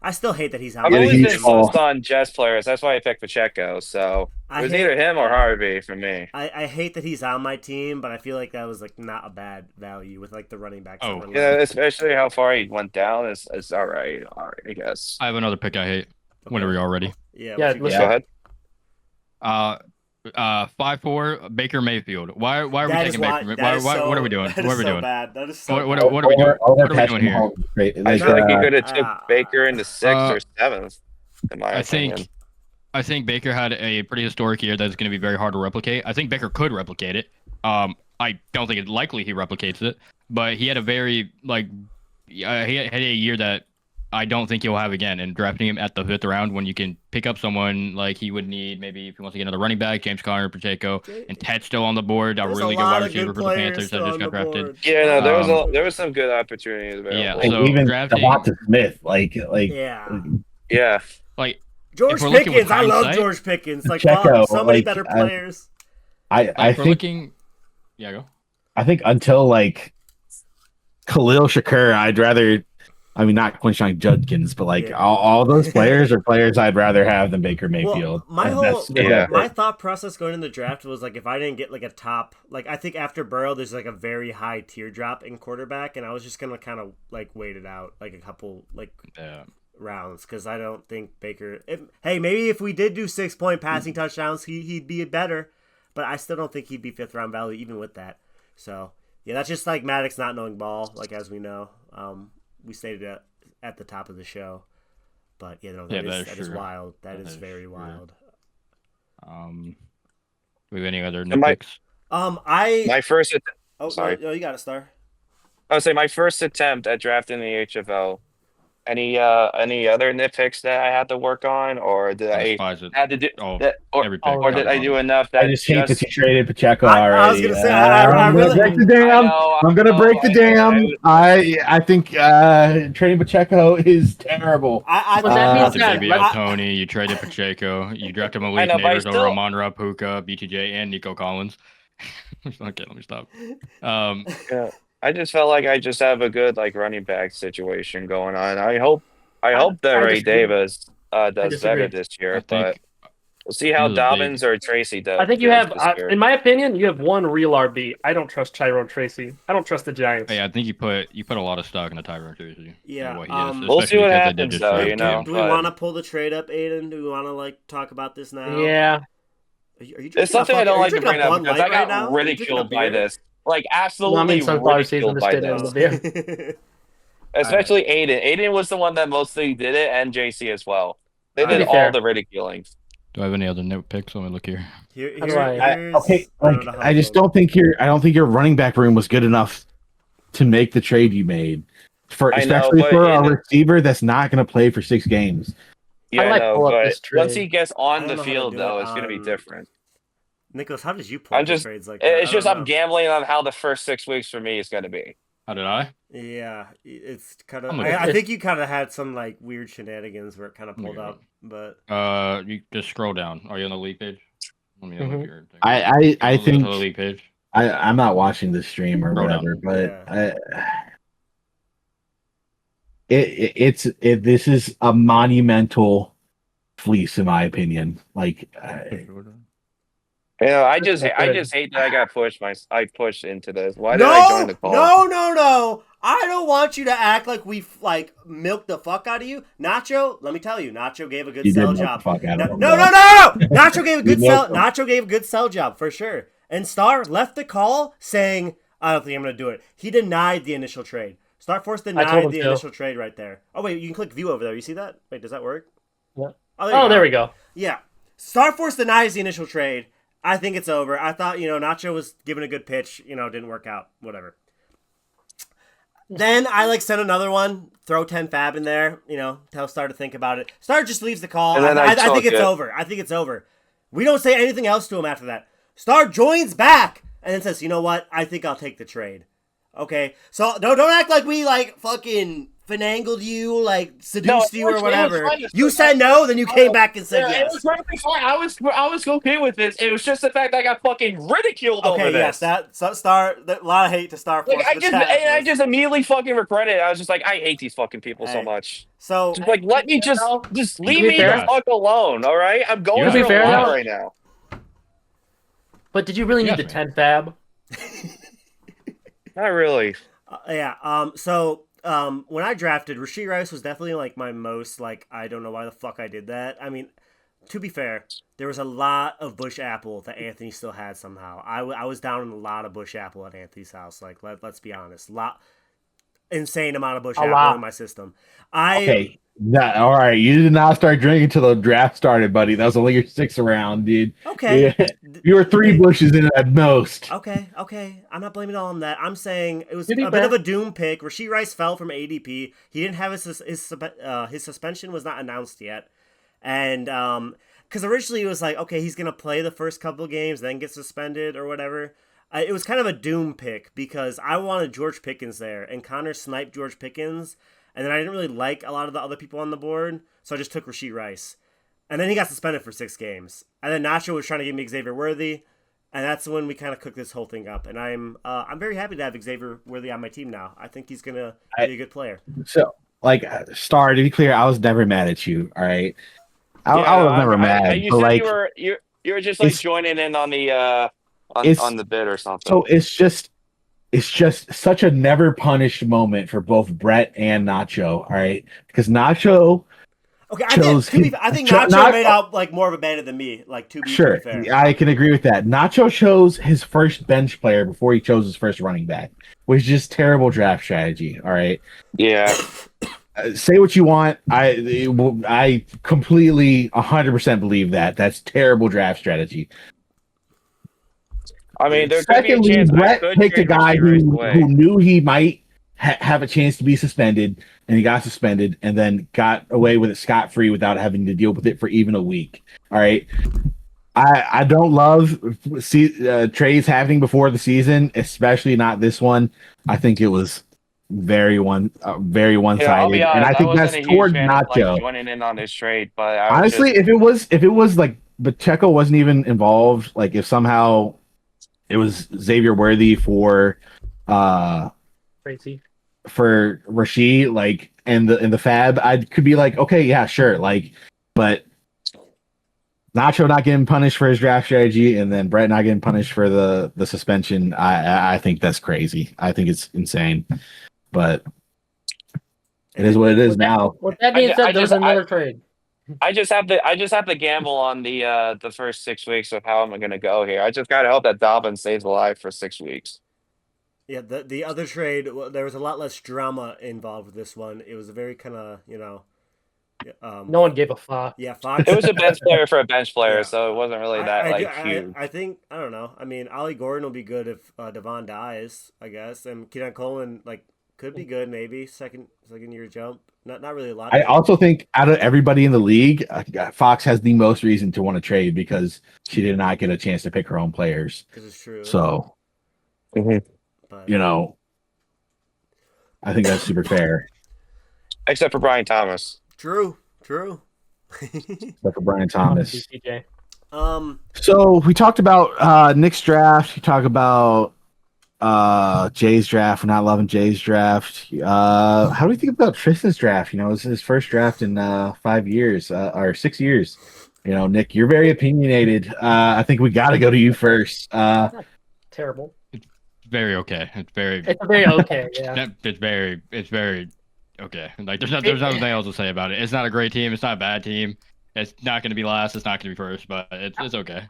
[SPEAKER 2] I still hate that he's out.
[SPEAKER 4] I've
[SPEAKER 1] Yeah,
[SPEAKER 4] always
[SPEAKER 1] he's
[SPEAKER 4] been soft on Jets players. That's why I picked Pacheco. So it was either him or Harvey for me.
[SPEAKER 2] I hate that he's on my team, but I feel like that was like not a bad value with like the running backs.
[SPEAKER 3] Oh.
[SPEAKER 4] Yeah, especially how far he went down. It's all right. All right, I guess.
[SPEAKER 3] I have another pick I hate. Whenever you're all ready.
[SPEAKER 2] Yeah.
[SPEAKER 5] let's
[SPEAKER 4] Go ahead.
[SPEAKER 3] 5'4" Baker Mayfield. Why are we
[SPEAKER 2] That
[SPEAKER 3] taking
[SPEAKER 2] is
[SPEAKER 3] Baker?
[SPEAKER 2] that is
[SPEAKER 3] what
[SPEAKER 2] so-
[SPEAKER 3] are we doing?
[SPEAKER 2] That
[SPEAKER 3] What
[SPEAKER 2] is
[SPEAKER 3] are we
[SPEAKER 2] so
[SPEAKER 3] doing?
[SPEAKER 2] bad. That is so
[SPEAKER 3] What
[SPEAKER 2] bad.
[SPEAKER 3] are we doing? What are we doing here?
[SPEAKER 4] I feel like you could have took Baker in the 6th or 7th. In my opinion.
[SPEAKER 3] I think Baker had a pretty historic year that's going to be very hard to replicate. I think Baker could replicate it. I don't think it's likely he replicates it, but he had a very he had a year that I don't think he'll have again. And drafting him at the 5th round when you can pick up someone like he would need, maybe if he wants to get another running back, James Conner, Pacheco, and Ted's still on the board, a really good wide receiver for the Panthers that just got drafted.
[SPEAKER 4] Yeah, no, there was some good opportunities available.
[SPEAKER 3] Yeah,
[SPEAKER 1] Like,
[SPEAKER 3] so
[SPEAKER 1] even
[SPEAKER 3] drafting,
[SPEAKER 1] Devonta Smith,
[SPEAKER 4] yeah.
[SPEAKER 3] like
[SPEAKER 2] George
[SPEAKER 3] if we're looking with
[SPEAKER 2] Pickens, I love
[SPEAKER 3] hindsight-
[SPEAKER 2] George Pickens. Like,
[SPEAKER 1] Pacheco,
[SPEAKER 2] wow, so many
[SPEAKER 1] like,
[SPEAKER 2] better players.
[SPEAKER 1] I
[SPEAKER 3] if we're
[SPEAKER 1] think
[SPEAKER 3] looking, yeah, go.
[SPEAKER 1] I think until like Khalil Shakur, I'd rather. I mean, not Quinshon Judkins, but like all those players are players I'd rather have than Baker Mayfield.
[SPEAKER 2] Well,
[SPEAKER 1] And
[SPEAKER 2] my thought process going in the draft was like if I didn't get like a top, like I think after Burrow, there's like a very high teardrop in quarterback, and I was just gonna kind of like wait it out like a couple rounds because I don't think Baker. Maybe if we did do 6-point passing touchdowns, he'd be better, but I still don't think he'd be 5th round value even with that. So yeah, that's just like Maddox not knowing ball, like as we know. We stated at the top of the show, but that is wild. That is very wild.
[SPEAKER 3] Do we have any other picks?
[SPEAKER 4] My first.
[SPEAKER 2] Sorry. No, you got it, Star.
[SPEAKER 4] I would say my first attempt at drafting the HFL. Any other nitpicks that I had to work on, or did I had to do that, or did I do enough? That
[SPEAKER 1] I just hate that you traded Pacheco
[SPEAKER 2] I was
[SPEAKER 1] already.
[SPEAKER 2] gonna say I'm
[SPEAKER 1] gonna break the dam. I'm gonna break the dam. I think trading Pacheco is terrible.
[SPEAKER 3] Tony, you traded Pacheco. You drafted Malik Neighbors over Amon Ra Puka, BTJ, and Nico Collins. Okay, let me stop.
[SPEAKER 4] Yeah. I just felt like I just have a good running back situation going on. I hope that Ray Davis does better this year, but we'll see how Dobbins or Tracy does.
[SPEAKER 5] I think you have, in my opinion, you have one real RB. I don't trust Tyrone Tracy. I don't trust the Giants.
[SPEAKER 3] Yeah, I think you put a lot of stock into Tyrone Tracy.
[SPEAKER 2] Yeah,
[SPEAKER 4] we'll see what happens though.
[SPEAKER 2] Do we want to pull the trade up, Aiden? Do we want to talk about this now?
[SPEAKER 5] Yeah.
[SPEAKER 2] Are you
[SPEAKER 4] it's something I don't like to bring up because I got ridiculed by this. Absolutely ridiculed by this. Especially Aiden. Aiden was the one that mostly did it, and JC as well. They did all the ridiculing.
[SPEAKER 3] Do I have any other nitpicks? Let me look here.
[SPEAKER 1] I just don't think your running back room was good enough to make the trade you made, especially for a receiver that's not going to play for 6 games.
[SPEAKER 4] Yeah, but once he gets on the field, though, it's going to be different.
[SPEAKER 2] Nicholas, how did you play trades like that?
[SPEAKER 4] It's just I'm gambling on how the first 6 weeks for me is going to be.
[SPEAKER 3] How did I?
[SPEAKER 2] Yeah, it's kind of. I think you kind of had some weird shenanigans where it kind of pulled up, but
[SPEAKER 3] you just scroll down. Are you on the league page? Let me look here.
[SPEAKER 1] I think
[SPEAKER 3] the league page.
[SPEAKER 1] I'm not watching the stream or whatever, but this is a monumental fleece in my opinion.
[SPEAKER 4] I just hate that I got pushed. I pushed into this. Why did I join the call?
[SPEAKER 2] No! I don't want you to act like we milked the fuck out of you, Nacho. Let me tell you, Nacho gave a good sell job. No! Nacho gave a good sell. Nacho gave a good sell job for sure. And Star left the call saying, "I don't think I'm gonna do it." He denied the initial trade. Star Force denied the initial trade right there. Oh wait, you can click view over there. You see that? Wait, does that work?
[SPEAKER 5] Yeah.
[SPEAKER 2] Oh,
[SPEAKER 5] there we go.
[SPEAKER 2] Yeah, Star Force denies the initial trade. I think it's over. I thought, Nacho was giving a good pitch. Didn't work out. Whatever. Then I sent another one. Throw 10 fab in there. Tell Star to think about it. Star just leaves the call.
[SPEAKER 4] And then
[SPEAKER 2] I think it's over. I think it's over. We don't say anything else to him after that. Star joins back and then says, "You know what? I think I'll take the trade." Okay. So don't act like we fucking finangled you, like seduced you or
[SPEAKER 4] it was
[SPEAKER 2] whatever.
[SPEAKER 4] fine.
[SPEAKER 2] You said no, then you came back and said
[SPEAKER 4] Yeah, it was
[SPEAKER 2] yes.
[SPEAKER 4] perfectly fine. I was okay with this. It was just the fact that I got fucking ridiculed over
[SPEAKER 2] Okay,
[SPEAKER 4] this.
[SPEAKER 2] yes, a lot of hate to Star Force.
[SPEAKER 4] Like I just immediately fucking regretted it. I was just like, I hate these fucking people so
[SPEAKER 2] Hey,
[SPEAKER 4] much.
[SPEAKER 2] So
[SPEAKER 4] Just like let me just leave me
[SPEAKER 5] fair.
[SPEAKER 4] the fuck alone. All right, I'm going
[SPEAKER 3] Yeah.
[SPEAKER 4] through
[SPEAKER 5] To be
[SPEAKER 4] a
[SPEAKER 5] fair,
[SPEAKER 4] lot
[SPEAKER 5] though-
[SPEAKER 4] right now.
[SPEAKER 5] But did you really need
[SPEAKER 3] Yes,
[SPEAKER 5] the
[SPEAKER 3] man.
[SPEAKER 5] 10 fab?
[SPEAKER 4] Not really.
[SPEAKER 2] When I drafted, Rashid Rice was definitely like my most like I don't know why the fuck I did that. I mean, to be fair, there was a lot of bush apple that Anthony still had somehow. I was down in a lot of bush apple at Anthony's house. Like let's be honest, insane amount of bush apple
[SPEAKER 5] lot.
[SPEAKER 2] in my system.
[SPEAKER 1] Okay. All right. You did not start drinking till the draft started, buddy. That was only your 6th round, dude.
[SPEAKER 2] Okay.
[SPEAKER 1] Yeah. You were 3 bushes in it at most.
[SPEAKER 2] Okay. I'm not blaming it all on that. I'm saying it was
[SPEAKER 5] To
[SPEAKER 2] a
[SPEAKER 5] be
[SPEAKER 2] bit
[SPEAKER 5] fair-
[SPEAKER 2] of a doom pick. Rashid Rice fell from ADP. He didn't have his suspension was not announced yet, and because originally it was like, okay, he's gonna play the first couple of games, then get suspended or whatever. It was kind of a doom pick because I wanted George Pickens there, and Connor sniped George Pickens, and then I didn't really like a lot of the other people on the board, so I just took Rashid Rice. And then he got suspended for 6 games. And then Nacho was trying to give me Xavier Worthy, and that's when we kind of cooked this whole thing up. And I'm very happy to have Xavier Worthy on my team now. I think he's gonna be a good player.
[SPEAKER 1] So, like, Star, to be clear, I was never mad at you. All right. I was never mad.
[SPEAKER 4] You
[SPEAKER 1] but
[SPEAKER 4] said
[SPEAKER 1] like,
[SPEAKER 4] you were just like
[SPEAKER 1] it's-
[SPEAKER 4] joining in on the
[SPEAKER 1] it's-
[SPEAKER 4] on the bid or something.
[SPEAKER 1] so it's just such a never punished moment for both Brett and Nacho. All right. Because Nacho.
[SPEAKER 2] Okay, I
[SPEAKER 1] chose
[SPEAKER 2] think
[SPEAKER 1] his-
[SPEAKER 2] Nacho
[SPEAKER 1] not-
[SPEAKER 2] made out like more of a bandit than me. Like to be
[SPEAKER 1] Sure,
[SPEAKER 2] fair.
[SPEAKER 1] I can agree with that. Nacho chose his first bench player before he chose his first running back, which is just terrible draft strategy. All right,
[SPEAKER 4] Yeah.
[SPEAKER 1] say what you want. I completely 100% believe that. That's terrible draft strategy.
[SPEAKER 4] I mean, there could be a
[SPEAKER 1] Secondly,
[SPEAKER 4] chance I
[SPEAKER 1] Brett
[SPEAKER 4] could
[SPEAKER 1] picked a
[SPEAKER 4] trade
[SPEAKER 1] guy
[SPEAKER 4] Rashid
[SPEAKER 1] who
[SPEAKER 4] Rice away.
[SPEAKER 1] knew he might have a chance to be suspended, and he got suspended, and then got away with it scot-free without having to deal with it for even a week. All right. I don't love trades happening before the season, especially not this one. I think it was very one-sided,
[SPEAKER 4] I'll be honest,
[SPEAKER 1] and I think
[SPEAKER 4] wasn't
[SPEAKER 1] that's
[SPEAKER 4] a huge
[SPEAKER 1] toward
[SPEAKER 4] fan of,
[SPEAKER 1] Nacho.
[SPEAKER 4] like, joining in on this trade, but I was
[SPEAKER 1] Honestly,
[SPEAKER 4] just,
[SPEAKER 1] if it was like Pacheco wasn't even involved, like if somehow it was Xavier Worthy for
[SPEAKER 5] Crazy.
[SPEAKER 1] for Rashid, like and the fab, I could be like, okay, yeah, sure, like, but Nacho not getting punished for his draft strategy, and then Brett not getting punished for the suspension. I think that's crazy. I think it's insane, but it is what it is now.
[SPEAKER 5] With that being said, there's another trade.
[SPEAKER 4] I just have to gamble on the first 6 weeks of how I'm going to go here. I just got to hope that Dobbin stays alive for 6 weeks.
[SPEAKER 2] Yeah, the other trade, there was a lot less drama involved with this one. It was a very kind of
[SPEAKER 5] No one gave a fuck.
[SPEAKER 2] Yeah, Fox.
[SPEAKER 4] It was a bench player for a bench player,
[SPEAKER 2] Yeah.
[SPEAKER 4] so it wasn't really that huge.
[SPEAKER 2] I think I don't know. I mean, Ollie Gordon will be good if Devon dies, I guess, and Keenan Coleman could be good maybe second year jump. Not really a lot.
[SPEAKER 1] I also think out of everybody in the league, Fox has the most reason to want to trade because she did not get a chance to pick her own players.
[SPEAKER 2] This is true.
[SPEAKER 1] So,
[SPEAKER 2] but,
[SPEAKER 1] I think that's super fair.
[SPEAKER 4] Except for Brian Thomas.
[SPEAKER 2] True.
[SPEAKER 1] Except for Brian Thomas.
[SPEAKER 5] BCJ.
[SPEAKER 1] So we talked about Nick's draft. We talked about Jay's draft. We're not loving Jay's draft. How do we think about Tristan's draft? It's his first draft in 5 years or 6 years. Nick, you're very opinionated. I think we got to go to you first.
[SPEAKER 5] Terrible.
[SPEAKER 3] Very okay. It's very
[SPEAKER 5] okay. Yeah.
[SPEAKER 3] It's very okay. Like there's nothing else to say about it. It's not a great team. It's not a bad team. It's not going to be last. It's not going to be first. But it's okay.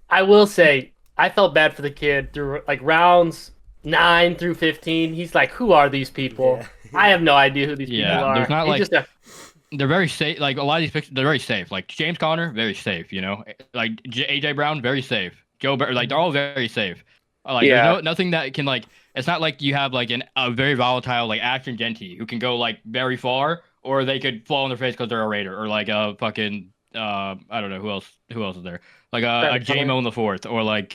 [SPEAKER 5] I will say I felt bad for the kid through rounds 9 through 15. He's like, who are these people?
[SPEAKER 2] Yeah.
[SPEAKER 5] I have no idea who these people are.
[SPEAKER 3] There's not
[SPEAKER 5] He's
[SPEAKER 3] they're very safe. Like a lot of these picks, they're very safe. Like James Conner, very safe. Like AJ Brown, very safe. Joe, they're all very safe. There's nothing that can It's not like you have a very volatile Ashton Genty who can go very far, or they could fall on their face because they're a Raider, or a fucking I don't know who else is there, a J-Mo in the fourth, or Terry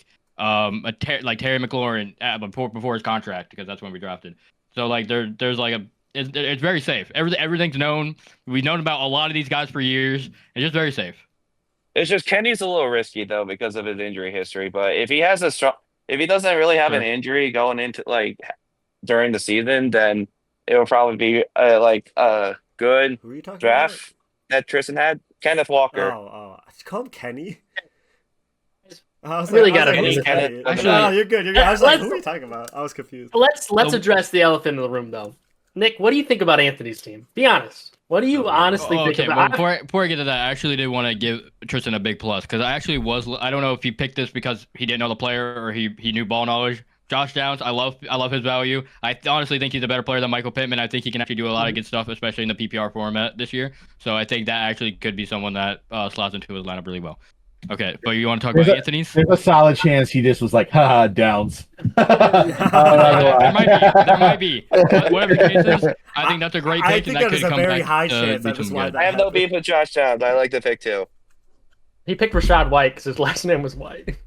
[SPEAKER 3] McLaurin before his contract, because that's when we drafted. So there's it's very safe. Everything's known. We've known about a lot of these guys for years. It's just very safe.
[SPEAKER 4] It's just Kenny's a little risky though because of his injury history. But if he has if he doesn't really have an injury going into like during the season, then it will probably be like a good
[SPEAKER 2] Who are you talking
[SPEAKER 4] draft that Tristan had. Kenneth Walker.
[SPEAKER 2] Oh, it's called Kenny. I was
[SPEAKER 5] Really
[SPEAKER 2] like,
[SPEAKER 5] gotta
[SPEAKER 2] Kenny.
[SPEAKER 5] be
[SPEAKER 2] Kenny.
[SPEAKER 3] Actually-
[SPEAKER 2] No, you're good. You're good. I was like,
[SPEAKER 5] Let's-
[SPEAKER 2] who are you talking about? I was confused.
[SPEAKER 5] Let's address the elephant in the room, though. Nick, what do you think about Anthony's team? Be honest. What do you honestly think
[SPEAKER 3] Okay, well,
[SPEAKER 5] about?
[SPEAKER 3] before I get to that, I actually did want to give Tristan a big plus because I actually I don't know if he picked this because he didn't know the player or he knew ball knowledge. Josh Downs, I love his value. I honestly think he's a better player than Michael Pittman. I think he can actually do a lot of good stuff, especially in the PPR format this year. So I think that actually could be someone that slots into his lineup really well. Okay, but you want to talk about Anthony's?
[SPEAKER 1] There's a solid chance he just was like, haha, Downs.
[SPEAKER 3] There might be. But whatever the case is, I think that's a great
[SPEAKER 2] I
[SPEAKER 3] pick,
[SPEAKER 2] think
[SPEAKER 3] and that
[SPEAKER 2] that is
[SPEAKER 3] could
[SPEAKER 2] a
[SPEAKER 3] come
[SPEAKER 2] very
[SPEAKER 3] back
[SPEAKER 2] high
[SPEAKER 3] to
[SPEAKER 2] chance.
[SPEAKER 3] be
[SPEAKER 2] That is
[SPEAKER 3] some
[SPEAKER 2] why
[SPEAKER 3] good.
[SPEAKER 2] that
[SPEAKER 4] I have no
[SPEAKER 2] happened.
[SPEAKER 4] beef with Josh Downs. I like the pick too.
[SPEAKER 5] He picked Rashad White because his last name was White.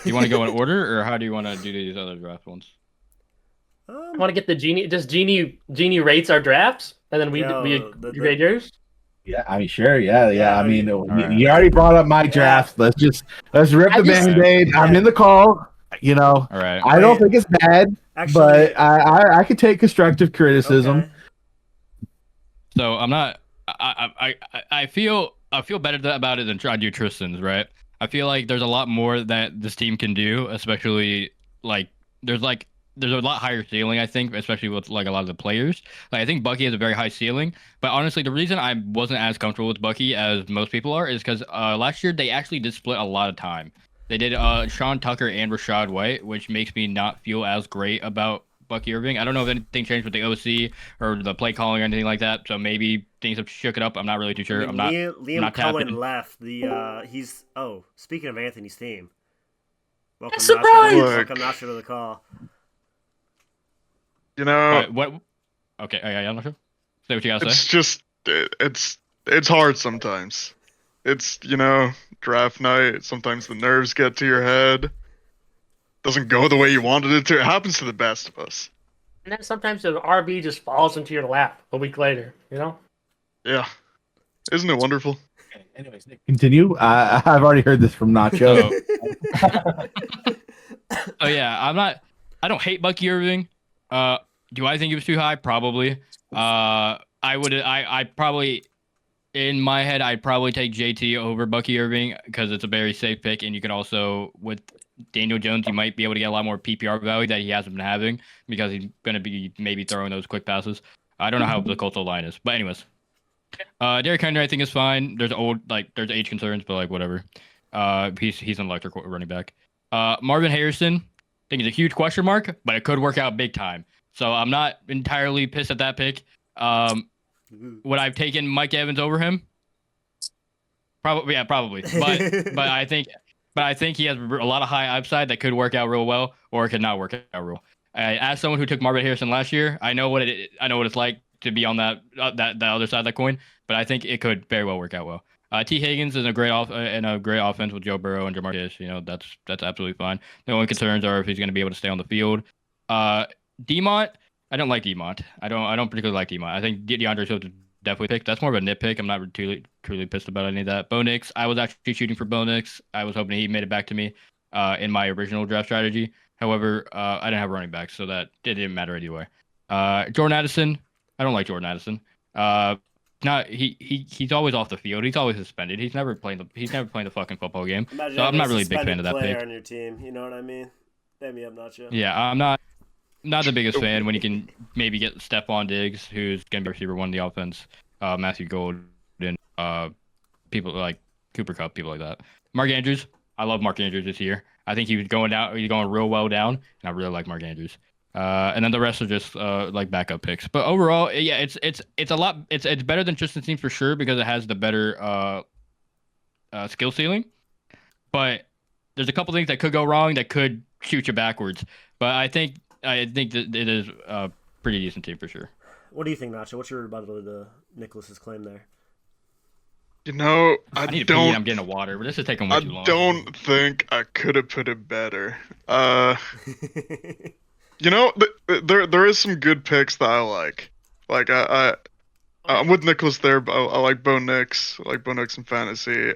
[SPEAKER 3] You want to go in order, or how do you want to do these other draft ones?
[SPEAKER 5] I want to get the Genie. Just Genie rates our drafts, and then we grade yours.
[SPEAKER 1] Yeah, I mean, sure, yeah. I mean,
[SPEAKER 3] right.
[SPEAKER 1] you already brought up my draft. Let's rip the Band-Aid. I'm in the call. You know,
[SPEAKER 3] All right.
[SPEAKER 1] I don't think it's bad,
[SPEAKER 2] Actually,
[SPEAKER 1] but I could take constructive criticism.
[SPEAKER 2] okay.
[SPEAKER 3] So I'm not. I feel better about it than trying to do Tristan's. Right. I feel like there's a lot more that this team can do, especially there's a lot higher ceiling. I think, especially with like a lot of the players. Like I think Bucky has a very high ceiling, but honestly, the reason I wasn't as comfortable with Bucky as most people are is because last year they actually did split a lot of time. They did Sean Tucker and Rashad White, which makes me not feel as great about Bucky Irving. I don't know if anything changed with the OC or the play calling or anything like that. So maybe things have shook it up. I'm not really too sure.
[SPEAKER 2] I mean, Liam
[SPEAKER 3] not tapped
[SPEAKER 2] Cohen
[SPEAKER 3] in.
[SPEAKER 2] left. He's speaking of Anthony's team. Welcome,
[SPEAKER 5] Surprise!
[SPEAKER 2] Nacho.
[SPEAKER 9] Look.
[SPEAKER 2] Welcome, Nacho, to the call.
[SPEAKER 9] You know,
[SPEAKER 3] What? Okay, I'm not sure. Say what you gotta
[SPEAKER 9] it's
[SPEAKER 3] say.
[SPEAKER 9] just it's hard sometimes. It's draft night. Sometimes the nerves get to your head. Doesn't go the way you wanted it to. It happens to the best of us.
[SPEAKER 5] And then sometimes the RB just falls into your lap a week later. You know.
[SPEAKER 9] Yeah, isn't it wonderful?
[SPEAKER 1] Anyways, Nick, continue. I've already heard this from Nacho.
[SPEAKER 3] Oh yeah, I don't hate Bucky Irving. Do I think he was too high? Probably. I probably, in my head, I'd probably take JT over Bucky Irving because it's a very safe pick, and you can also with Daniel Jones, you might be able to get a lot more PPR value that he hasn't been having because he's going to be maybe throwing those quick passes. I don't know how the Colts line is, but anyways, Derrick Henry I think is fine. There's there's age concerns, but like whatever. He's an electric running back. Marvin Harrison, I think he's a huge question mark, but it could work out big time. So I'm not entirely pissed at that pick. Would I've taken Mike Evans over him? Probably, yeah, probably. But I think he has a lot of high upside that could work out real well, or it could not work out real. As someone who took Marvin Harrison last year, I know what it's like to be on that other side of that coin. But I think it could very well work out well. T. Higgins is a great offense with Joe Burrow and Jamar Chase. That's absolutely fine. The only concerns are if he's going to be able to stay on the field. Demont, I don't like Demont. I don't particularly like Demont. I think DeAndre Swift is definitely picked. That's more of a nitpick. I'm not truly pissed about any of that. Bo Nix, I was actually shooting for Bo Nix. I was hoping he made it back to me in my original draft strategy. However, I didn't have running backs, so that it didn't matter anyway. Jordan Addison, I don't like Jordan Addison. He's always off the field. He's always suspended. He's never playing the fucking football game.
[SPEAKER 2] Imagine
[SPEAKER 3] So I'm
[SPEAKER 2] having
[SPEAKER 3] not
[SPEAKER 2] a
[SPEAKER 3] really a big fan of that
[SPEAKER 2] player
[SPEAKER 3] pick.
[SPEAKER 2] on your team. You know what I mean? Hit me up, Nacho.
[SPEAKER 3] Yeah, I'm not the biggest fan when you can maybe get Stephon Diggs, who's gonna be receiver one in the offense, Matthew Golden, people like Cooper Kupp, people like that. Mark Andrews, I love Mark Andrews this year. I think he's going real well down, and I really like Mark Andrews. And then the rest are just like backup picks. But overall, yeah, it's a lot. It's better than Tristan's team for sure because it has the better skill ceiling. But there's a couple things that could go wrong that could shoot you backwards. But I think that it is a pretty decent team for sure.
[SPEAKER 2] What do you think, Nacho? What's your rebuttal to Nicholas's claim there?
[SPEAKER 3] I need to pee. I'm getting a water, but this is taking way too long.
[SPEAKER 9] I don't think I could have put it better. There is some good picks that I like. Like I'm with Nicholas there, but I like Bo Nix. I like Bo Nix in fantasy.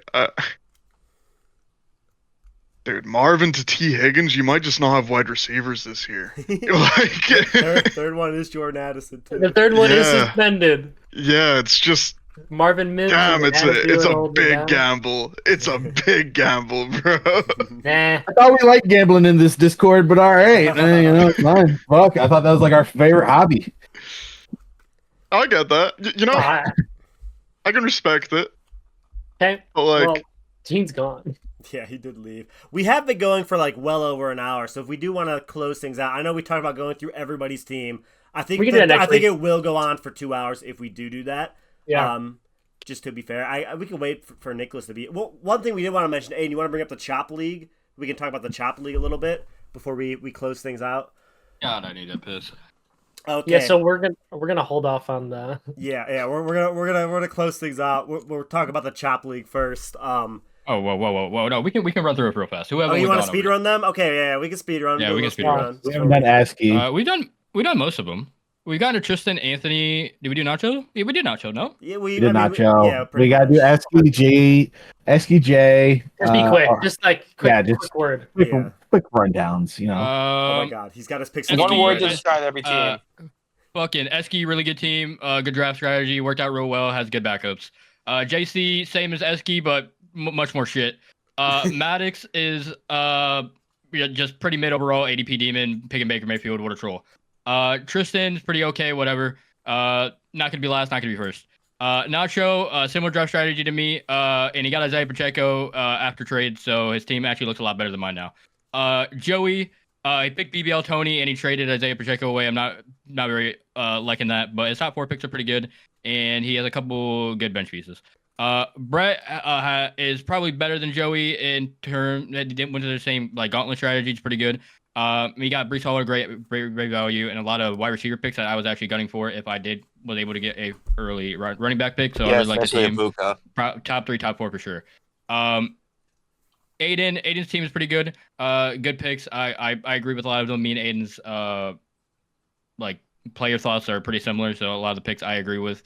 [SPEAKER 9] Dude, Marvin to T. Higgins, you might just not have wide receivers this year.
[SPEAKER 2] third one is Jordan Addison too.
[SPEAKER 5] The third one is
[SPEAKER 9] Yeah.
[SPEAKER 5] suspended.
[SPEAKER 9] Yeah, it's just
[SPEAKER 5] Marvin Mims.
[SPEAKER 9] damn.
[SPEAKER 5] and
[SPEAKER 9] It's
[SPEAKER 5] Addison
[SPEAKER 9] a
[SPEAKER 5] holding
[SPEAKER 9] big
[SPEAKER 5] down.
[SPEAKER 9] gamble. It's a big gamble, bro.
[SPEAKER 5] Nah.
[SPEAKER 1] I thought we liked gambling in this Discord, but all right, it's fine. Fuck, I thought that was like our favorite hobby.
[SPEAKER 9] I get that. You know,
[SPEAKER 5] Ah,
[SPEAKER 9] I can respect it.
[SPEAKER 5] okay.
[SPEAKER 9] But like,
[SPEAKER 5] Well, Gene's gone.
[SPEAKER 2] Yeah, he did leave. We have been going for like well over an hour, so if we do want to close things out, I know we talked about going through everybody's team. I think
[SPEAKER 5] We can do that next
[SPEAKER 2] I think
[SPEAKER 5] week.
[SPEAKER 2] it will go on for 2 hours if we do that.
[SPEAKER 5] Yeah.
[SPEAKER 2] Just to be fair, we can wait for Nicholas to be. Well, one thing we did want to mention, Aiden, you want to bring up the Chop League? We can talk about the Chop League a little bit before we close things out.
[SPEAKER 3] God, I need a piss.
[SPEAKER 2] Okay.
[SPEAKER 5] Yeah. So we're gonna hold off on the.
[SPEAKER 2] Yeah. We're gonna close things out. We're talking about the Chop League first.
[SPEAKER 3] Oh, whoa! No, we can run through it real fast. Whoever.
[SPEAKER 2] Oh, you want to
[SPEAKER 3] to
[SPEAKER 2] speed run them? Okay, yeah, we can speed run.
[SPEAKER 3] Yeah,
[SPEAKER 2] Do a
[SPEAKER 3] we can
[SPEAKER 2] little
[SPEAKER 3] speed
[SPEAKER 5] run.
[SPEAKER 1] We haven't done ASCII.
[SPEAKER 3] We've done most of them. We got to Tristan, Anthony. Did we do Nacho? Yeah, we did Nacho. No.
[SPEAKER 2] Yeah,
[SPEAKER 1] we did
[SPEAKER 2] I mean,
[SPEAKER 1] Nacho.
[SPEAKER 2] yeah,
[SPEAKER 1] We
[SPEAKER 2] pretty
[SPEAKER 1] got to do
[SPEAKER 2] much.
[SPEAKER 1] SKJ.
[SPEAKER 5] Just be quick. Just quick.
[SPEAKER 1] just-
[SPEAKER 5] Quick word.
[SPEAKER 2] Yeah.
[SPEAKER 1] quick rundowns.
[SPEAKER 2] Oh my God, he's got his picks.
[SPEAKER 3] One
[SPEAKER 4] One word to
[SPEAKER 3] uh,
[SPEAKER 4] describe every team.
[SPEAKER 3] Fucking Esky, really good team. Good draft strategy. Worked out real well. Has good backups. JC, same as Esky, but much more shit. Maddox is just pretty mid overall. ADP demon. Picking Baker Mayfield. What a troll. Tristan's pretty okay. Whatever. Not gonna be last. Not gonna be first. Nacho, similar draft strategy to me. And he got Isaiah Pacheco after trade, so his team actually looks a lot better than mine now. Joey. He picked BBL Tony and he traded Isaiah Pacheco away. I'm not very liking that, but his top 4 picks are pretty good, and he has a couple good bench pieces. Brett is probably better than Joey in terms that didn't went to the same like gauntlet strategy. It's pretty good. We got Brees Hall, great value, and a lot of wide receiver picks that I was actually gunning for if I was able to get a early running back pick. So I really like the
[SPEAKER 4] especially
[SPEAKER 3] team.
[SPEAKER 4] Ibuka.
[SPEAKER 3] Top 3, top 4 for sure. Aiden's team is pretty good. Good picks. I agree with a lot of them. Me and Aiden's like player thoughts are pretty similar, so a lot of the picks I agree with.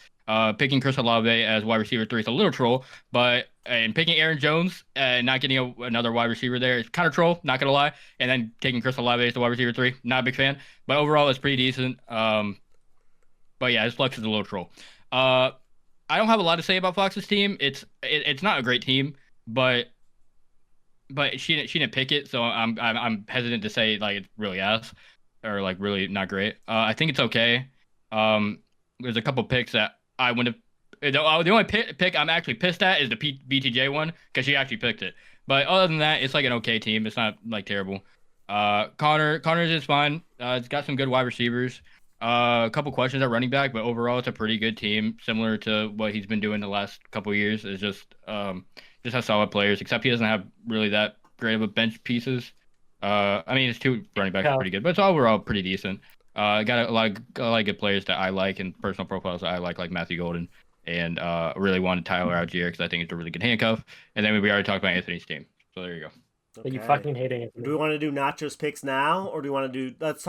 [SPEAKER 3] Picking Chris Olave as wide receiver 3 is a little troll, but and picking Aaron Jones and not getting another wide receiver there is kind of troll, not gonna lie. And then taking Chris Olave as the wide receiver 3, not a big fan, but overall it's pretty decent. But yeah, his flex is a little troll. I don't have a lot to say about Fox's team. It's not a great team, but she didn't pick it, so I'm hesitant to say like it's really ass or like really not great. I think it's okay. There's a couple picks that I wouldn't have. The only pick I'm actually pissed at is the BTJ one because she actually picked it. But other than that, it's like an okay team. It's not like terrible. Connor's is fine. It's got some good wide receivers. A couple questions at running back, but overall it's a pretty good team, similar to what he's been doing the last couple of years. It's just has solid players, except he doesn't have really that great of a bench pieces. I mean, his 2 running backs are pretty good, but it's overall pretty decent. Got a lot of good players that I like and personal profiles that I like Matthew Golden, and really wanted Tyler Algier because I think it's a really good handcuff. And then we already talked about Anthony's team, so there you go.
[SPEAKER 5] But you fucking hate Anthony.
[SPEAKER 2] Do we want to do Nacho's picks now, or do we want to do? Let's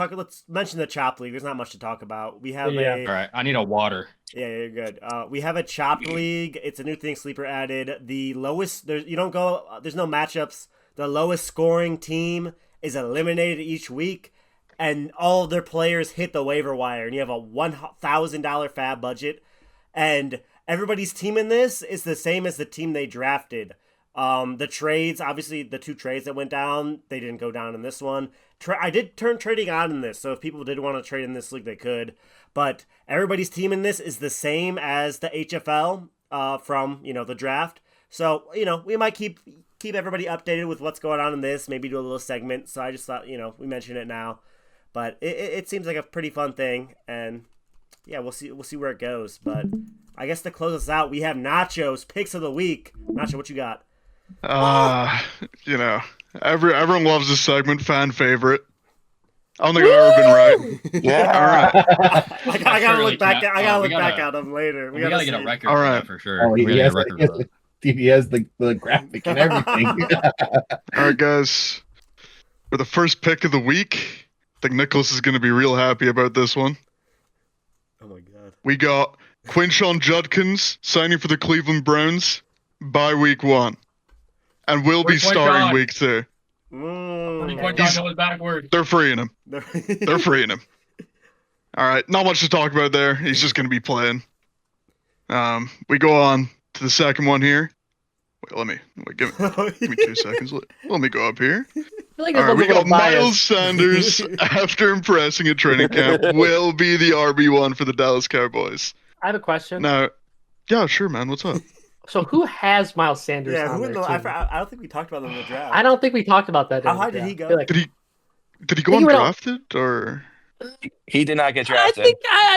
[SPEAKER 2] mention the Chop League. There's not much to talk about. We have
[SPEAKER 3] All right, I need a water.
[SPEAKER 2] Yeah, you're good. We have a Chop League. It's a new thing Sleeper added. The lowest there's no matchups. The lowest scoring team is eliminated each week, and all of their players hit the waiver wire. And you have a $1,000 fab budget, and everybody's team in this is the same as the team they drafted. The trades, obviously, the 2 trades that went down, they didn't go down in this one. I did turn trading on in this, so if people did want to trade in this league, they could. But everybody's team in this is the same as the HFL from the draft. So we might keep everybody updated with what's going on in this. Maybe do a little segment. So I just thought we mention it now. But it seems like a pretty fun thing, and yeah, we'll see where it goes. But I guess to close us out, we have Nacho's picks of the week. Nacho, what you got?
[SPEAKER 9] Everyone loves this segment, fan favorite. I don't think I've ever been right.
[SPEAKER 4] Yeah.
[SPEAKER 2] I gotta look back. I gotta look back at them later.
[SPEAKER 3] We gotta get a record.
[SPEAKER 9] All right,
[SPEAKER 3] for sure.
[SPEAKER 1] Oh, he has the graphic and everything.
[SPEAKER 9] All right, guys. For the first pick of the week, I think Nicholas is going to be real happy about this one.
[SPEAKER 2] Oh my God.
[SPEAKER 9] we got Quinshon Judkins signing for the Cleveland Browns by week 1. And will be
[SPEAKER 8] Where's
[SPEAKER 9] starting
[SPEAKER 8] Quinshon?
[SPEAKER 9] week 2.
[SPEAKER 8] Quinshon going backwards.
[SPEAKER 9] They're freeing him. They're freeing him. All right, not much to talk about there. He's just going to be playing. We go on to the second one here. Wait, give me 2 seconds. Let me go up here.
[SPEAKER 5] I feel like
[SPEAKER 9] All
[SPEAKER 5] this
[SPEAKER 9] right,
[SPEAKER 5] one's
[SPEAKER 9] we
[SPEAKER 5] a little
[SPEAKER 9] got Miles
[SPEAKER 5] biased.
[SPEAKER 9] Sanders, after impressing at training camp, will be the RB1 for the Dallas Cowboys.
[SPEAKER 5] I have a question.
[SPEAKER 9] Now, yeah, sure, man. What's up?
[SPEAKER 5] So who has Miles Sanders
[SPEAKER 2] Yeah,
[SPEAKER 5] on
[SPEAKER 2] who in
[SPEAKER 5] their
[SPEAKER 2] the?
[SPEAKER 5] team?
[SPEAKER 2] I don't think we talked about them in the draft.
[SPEAKER 5] I don't think we talked about that.
[SPEAKER 2] How
[SPEAKER 5] in the
[SPEAKER 2] high did
[SPEAKER 5] draft.
[SPEAKER 2] he go?
[SPEAKER 5] I feel like-
[SPEAKER 9] Did he go
[SPEAKER 5] I think he went
[SPEAKER 9] undrafted or?
[SPEAKER 4] He did not get
[SPEAKER 5] I
[SPEAKER 4] drafted.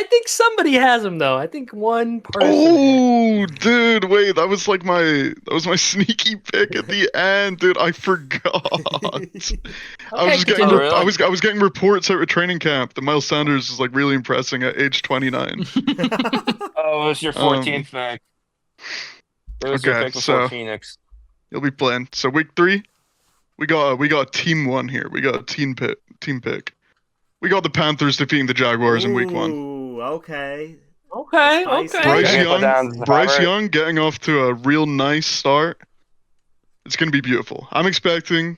[SPEAKER 5] think somebody has him though. I think one person.
[SPEAKER 9] Oh, dude, wait, that was my sneaky pick at the end, dude. I forgot.
[SPEAKER 5] continue.
[SPEAKER 9] I was getting reports out of training camp that Miles Sanders is like really impressing at age 29.
[SPEAKER 4] Oh, it was your 14th pick. It was your
[SPEAKER 9] Okay,
[SPEAKER 4] pick before
[SPEAKER 9] so-
[SPEAKER 4] Phoenix.
[SPEAKER 9] He'll be playing. So week 3, we got a team 1 here. We got a team pick. We got the Panthers defeating the Jaguars in week 1.
[SPEAKER 2] Ooh, okay.
[SPEAKER 5] Okay.
[SPEAKER 2] Spicy.
[SPEAKER 9] Bryce
[SPEAKER 4] Yeah, put down
[SPEAKER 9] Young,
[SPEAKER 4] the
[SPEAKER 9] Bryce
[SPEAKER 4] Robert.
[SPEAKER 9] Young getting off to a real nice start. It's gonna be beautiful. I'm expecting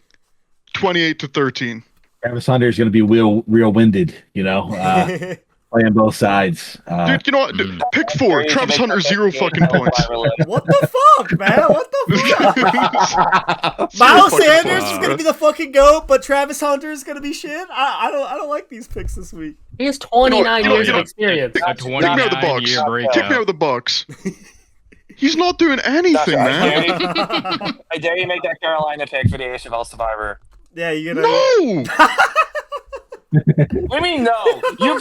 [SPEAKER 9] 28-13.
[SPEAKER 1] Travis Hunter is going to be real winded, playing both sides.
[SPEAKER 9] Dude, you know what? Pick 4.
[SPEAKER 4] Crazy
[SPEAKER 9] Travis
[SPEAKER 4] to make
[SPEAKER 9] Hunter,
[SPEAKER 4] that
[SPEAKER 9] 0
[SPEAKER 4] pick
[SPEAKER 9] fucking points.
[SPEAKER 2] What the fuck, man? What the fuck?
[SPEAKER 9] Zero
[SPEAKER 2] Miles
[SPEAKER 9] fucking
[SPEAKER 2] Sanders
[SPEAKER 9] points,
[SPEAKER 2] is
[SPEAKER 9] bro.
[SPEAKER 2] gonna be the fucking goat, but Travis Hunter is gonna be shit. I don't like these picks this week.
[SPEAKER 5] He has 29
[SPEAKER 9] You know-
[SPEAKER 5] years
[SPEAKER 9] you
[SPEAKER 5] of
[SPEAKER 9] know-
[SPEAKER 5] experience.
[SPEAKER 3] A
[SPEAKER 9] Kick me out the
[SPEAKER 3] 29
[SPEAKER 9] box.
[SPEAKER 3] year
[SPEAKER 9] Kick me
[SPEAKER 3] breakout.
[SPEAKER 9] out of the box. He's not doing anything, man.
[SPEAKER 4] I dare you make that Carolina pick for the HFL Survivor.
[SPEAKER 2] Yeah, you gonna.
[SPEAKER 9] No!
[SPEAKER 4] What do you mean no? You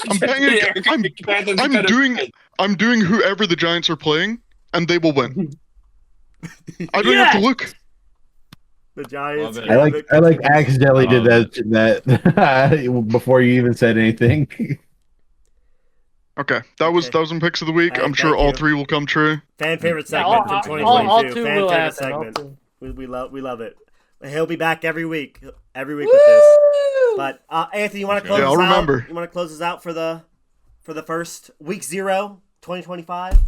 [SPEAKER 9] I'm doing whoever the Giants are playing, and they will win. I don't have to look.
[SPEAKER 2] The Giants.
[SPEAKER 3] Love it.
[SPEAKER 1] I like accidentally did that before you even said anything.
[SPEAKER 9] Okay, that was some picks of the week.
[SPEAKER 2] All right,
[SPEAKER 9] I'm sure
[SPEAKER 2] thank
[SPEAKER 9] all
[SPEAKER 2] you.
[SPEAKER 9] 3 will come true.
[SPEAKER 2] Fan favorite
[SPEAKER 5] Yeah,
[SPEAKER 2] segment
[SPEAKER 5] all-
[SPEAKER 2] from
[SPEAKER 5] all
[SPEAKER 2] 2022.
[SPEAKER 5] two
[SPEAKER 2] Fan
[SPEAKER 5] will
[SPEAKER 2] favorite
[SPEAKER 5] happen, all
[SPEAKER 2] segment.
[SPEAKER 5] two.
[SPEAKER 2] We love it. He'll be back every week with this. But Anthony, you want to close
[SPEAKER 9] Yeah,
[SPEAKER 2] us
[SPEAKER 9] I'll
[SPEAKER 2] out?
[SPEAKER 9] remember.
[SPEAKER 2] You want to close us out for the first week 0, 2025?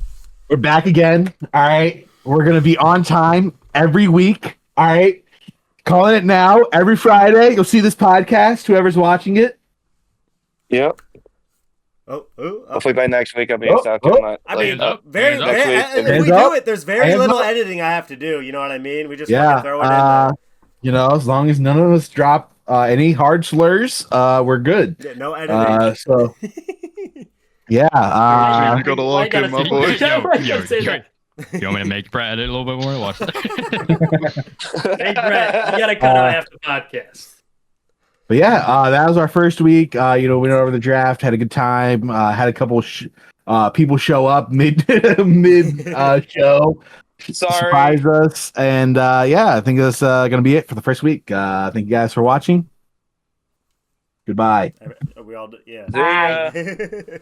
[SPEAKER 1] We're back again. All right. We're going to be on time every week. All right. Calling it now. Every Friday, you'll see this podcast, whoever's watching it.
[SPEAKER 4] Yep.
[SPEAKER 2] Oh.
[SPEAKER 4] Hopefully by next week I'll be
[SPEAKER 1] Oh,
[SPEAKER 4] in South
[SPEAKER 1] oh.
[SPEAKER 4] Carolina.
[SPEAKER 2] I mean,
[SPEAKER 3] Hands up.
[SPEAKER 2] very.
[SPEAKER 3] Hands up.
[SPEAKER 2] very
[SPEAKER 4] Next week.
[SPEAKER 2] if
[SPEAKER 1] Hands
[SPEAKER 2] we
[SPEAKER 1] up.
[SPEAKER 2] do it, there's very
[SPEAKER 1] Hands
[SPEAKER 2] little
[SPEAKER 1] up.
[SPEAKER 2] editing I have to do. You know what I mean? We just fucking throw it in there.
[SPEAKER 1] As long as none of us drop any hard slurs, we're good.
[SPEAKER 2] Yeah, no editing.
[SPEAKER 1] So, yeah.
[SPEAKER 9] You gotta lock in, my boy.
[SPEAKER 3] You want me to make Brad edit a little bit more? Watch that.
[SPEAKER 10] Hey, Brett, you gotta cut out half the podcast.
[SPEAKER 1] But yeah, that was our first week. We went over the draft, had a good time. Had a couple people show up mid show,
[SPEAKER 4] Sorry.
[SPEAKER 1] surprise us, and I think that's gonna be it for the first week. Thank you guys for watching. Goodbye.
[SPEAKER 2] Are we all? Yeah.
[SPEAKER 4] See ya.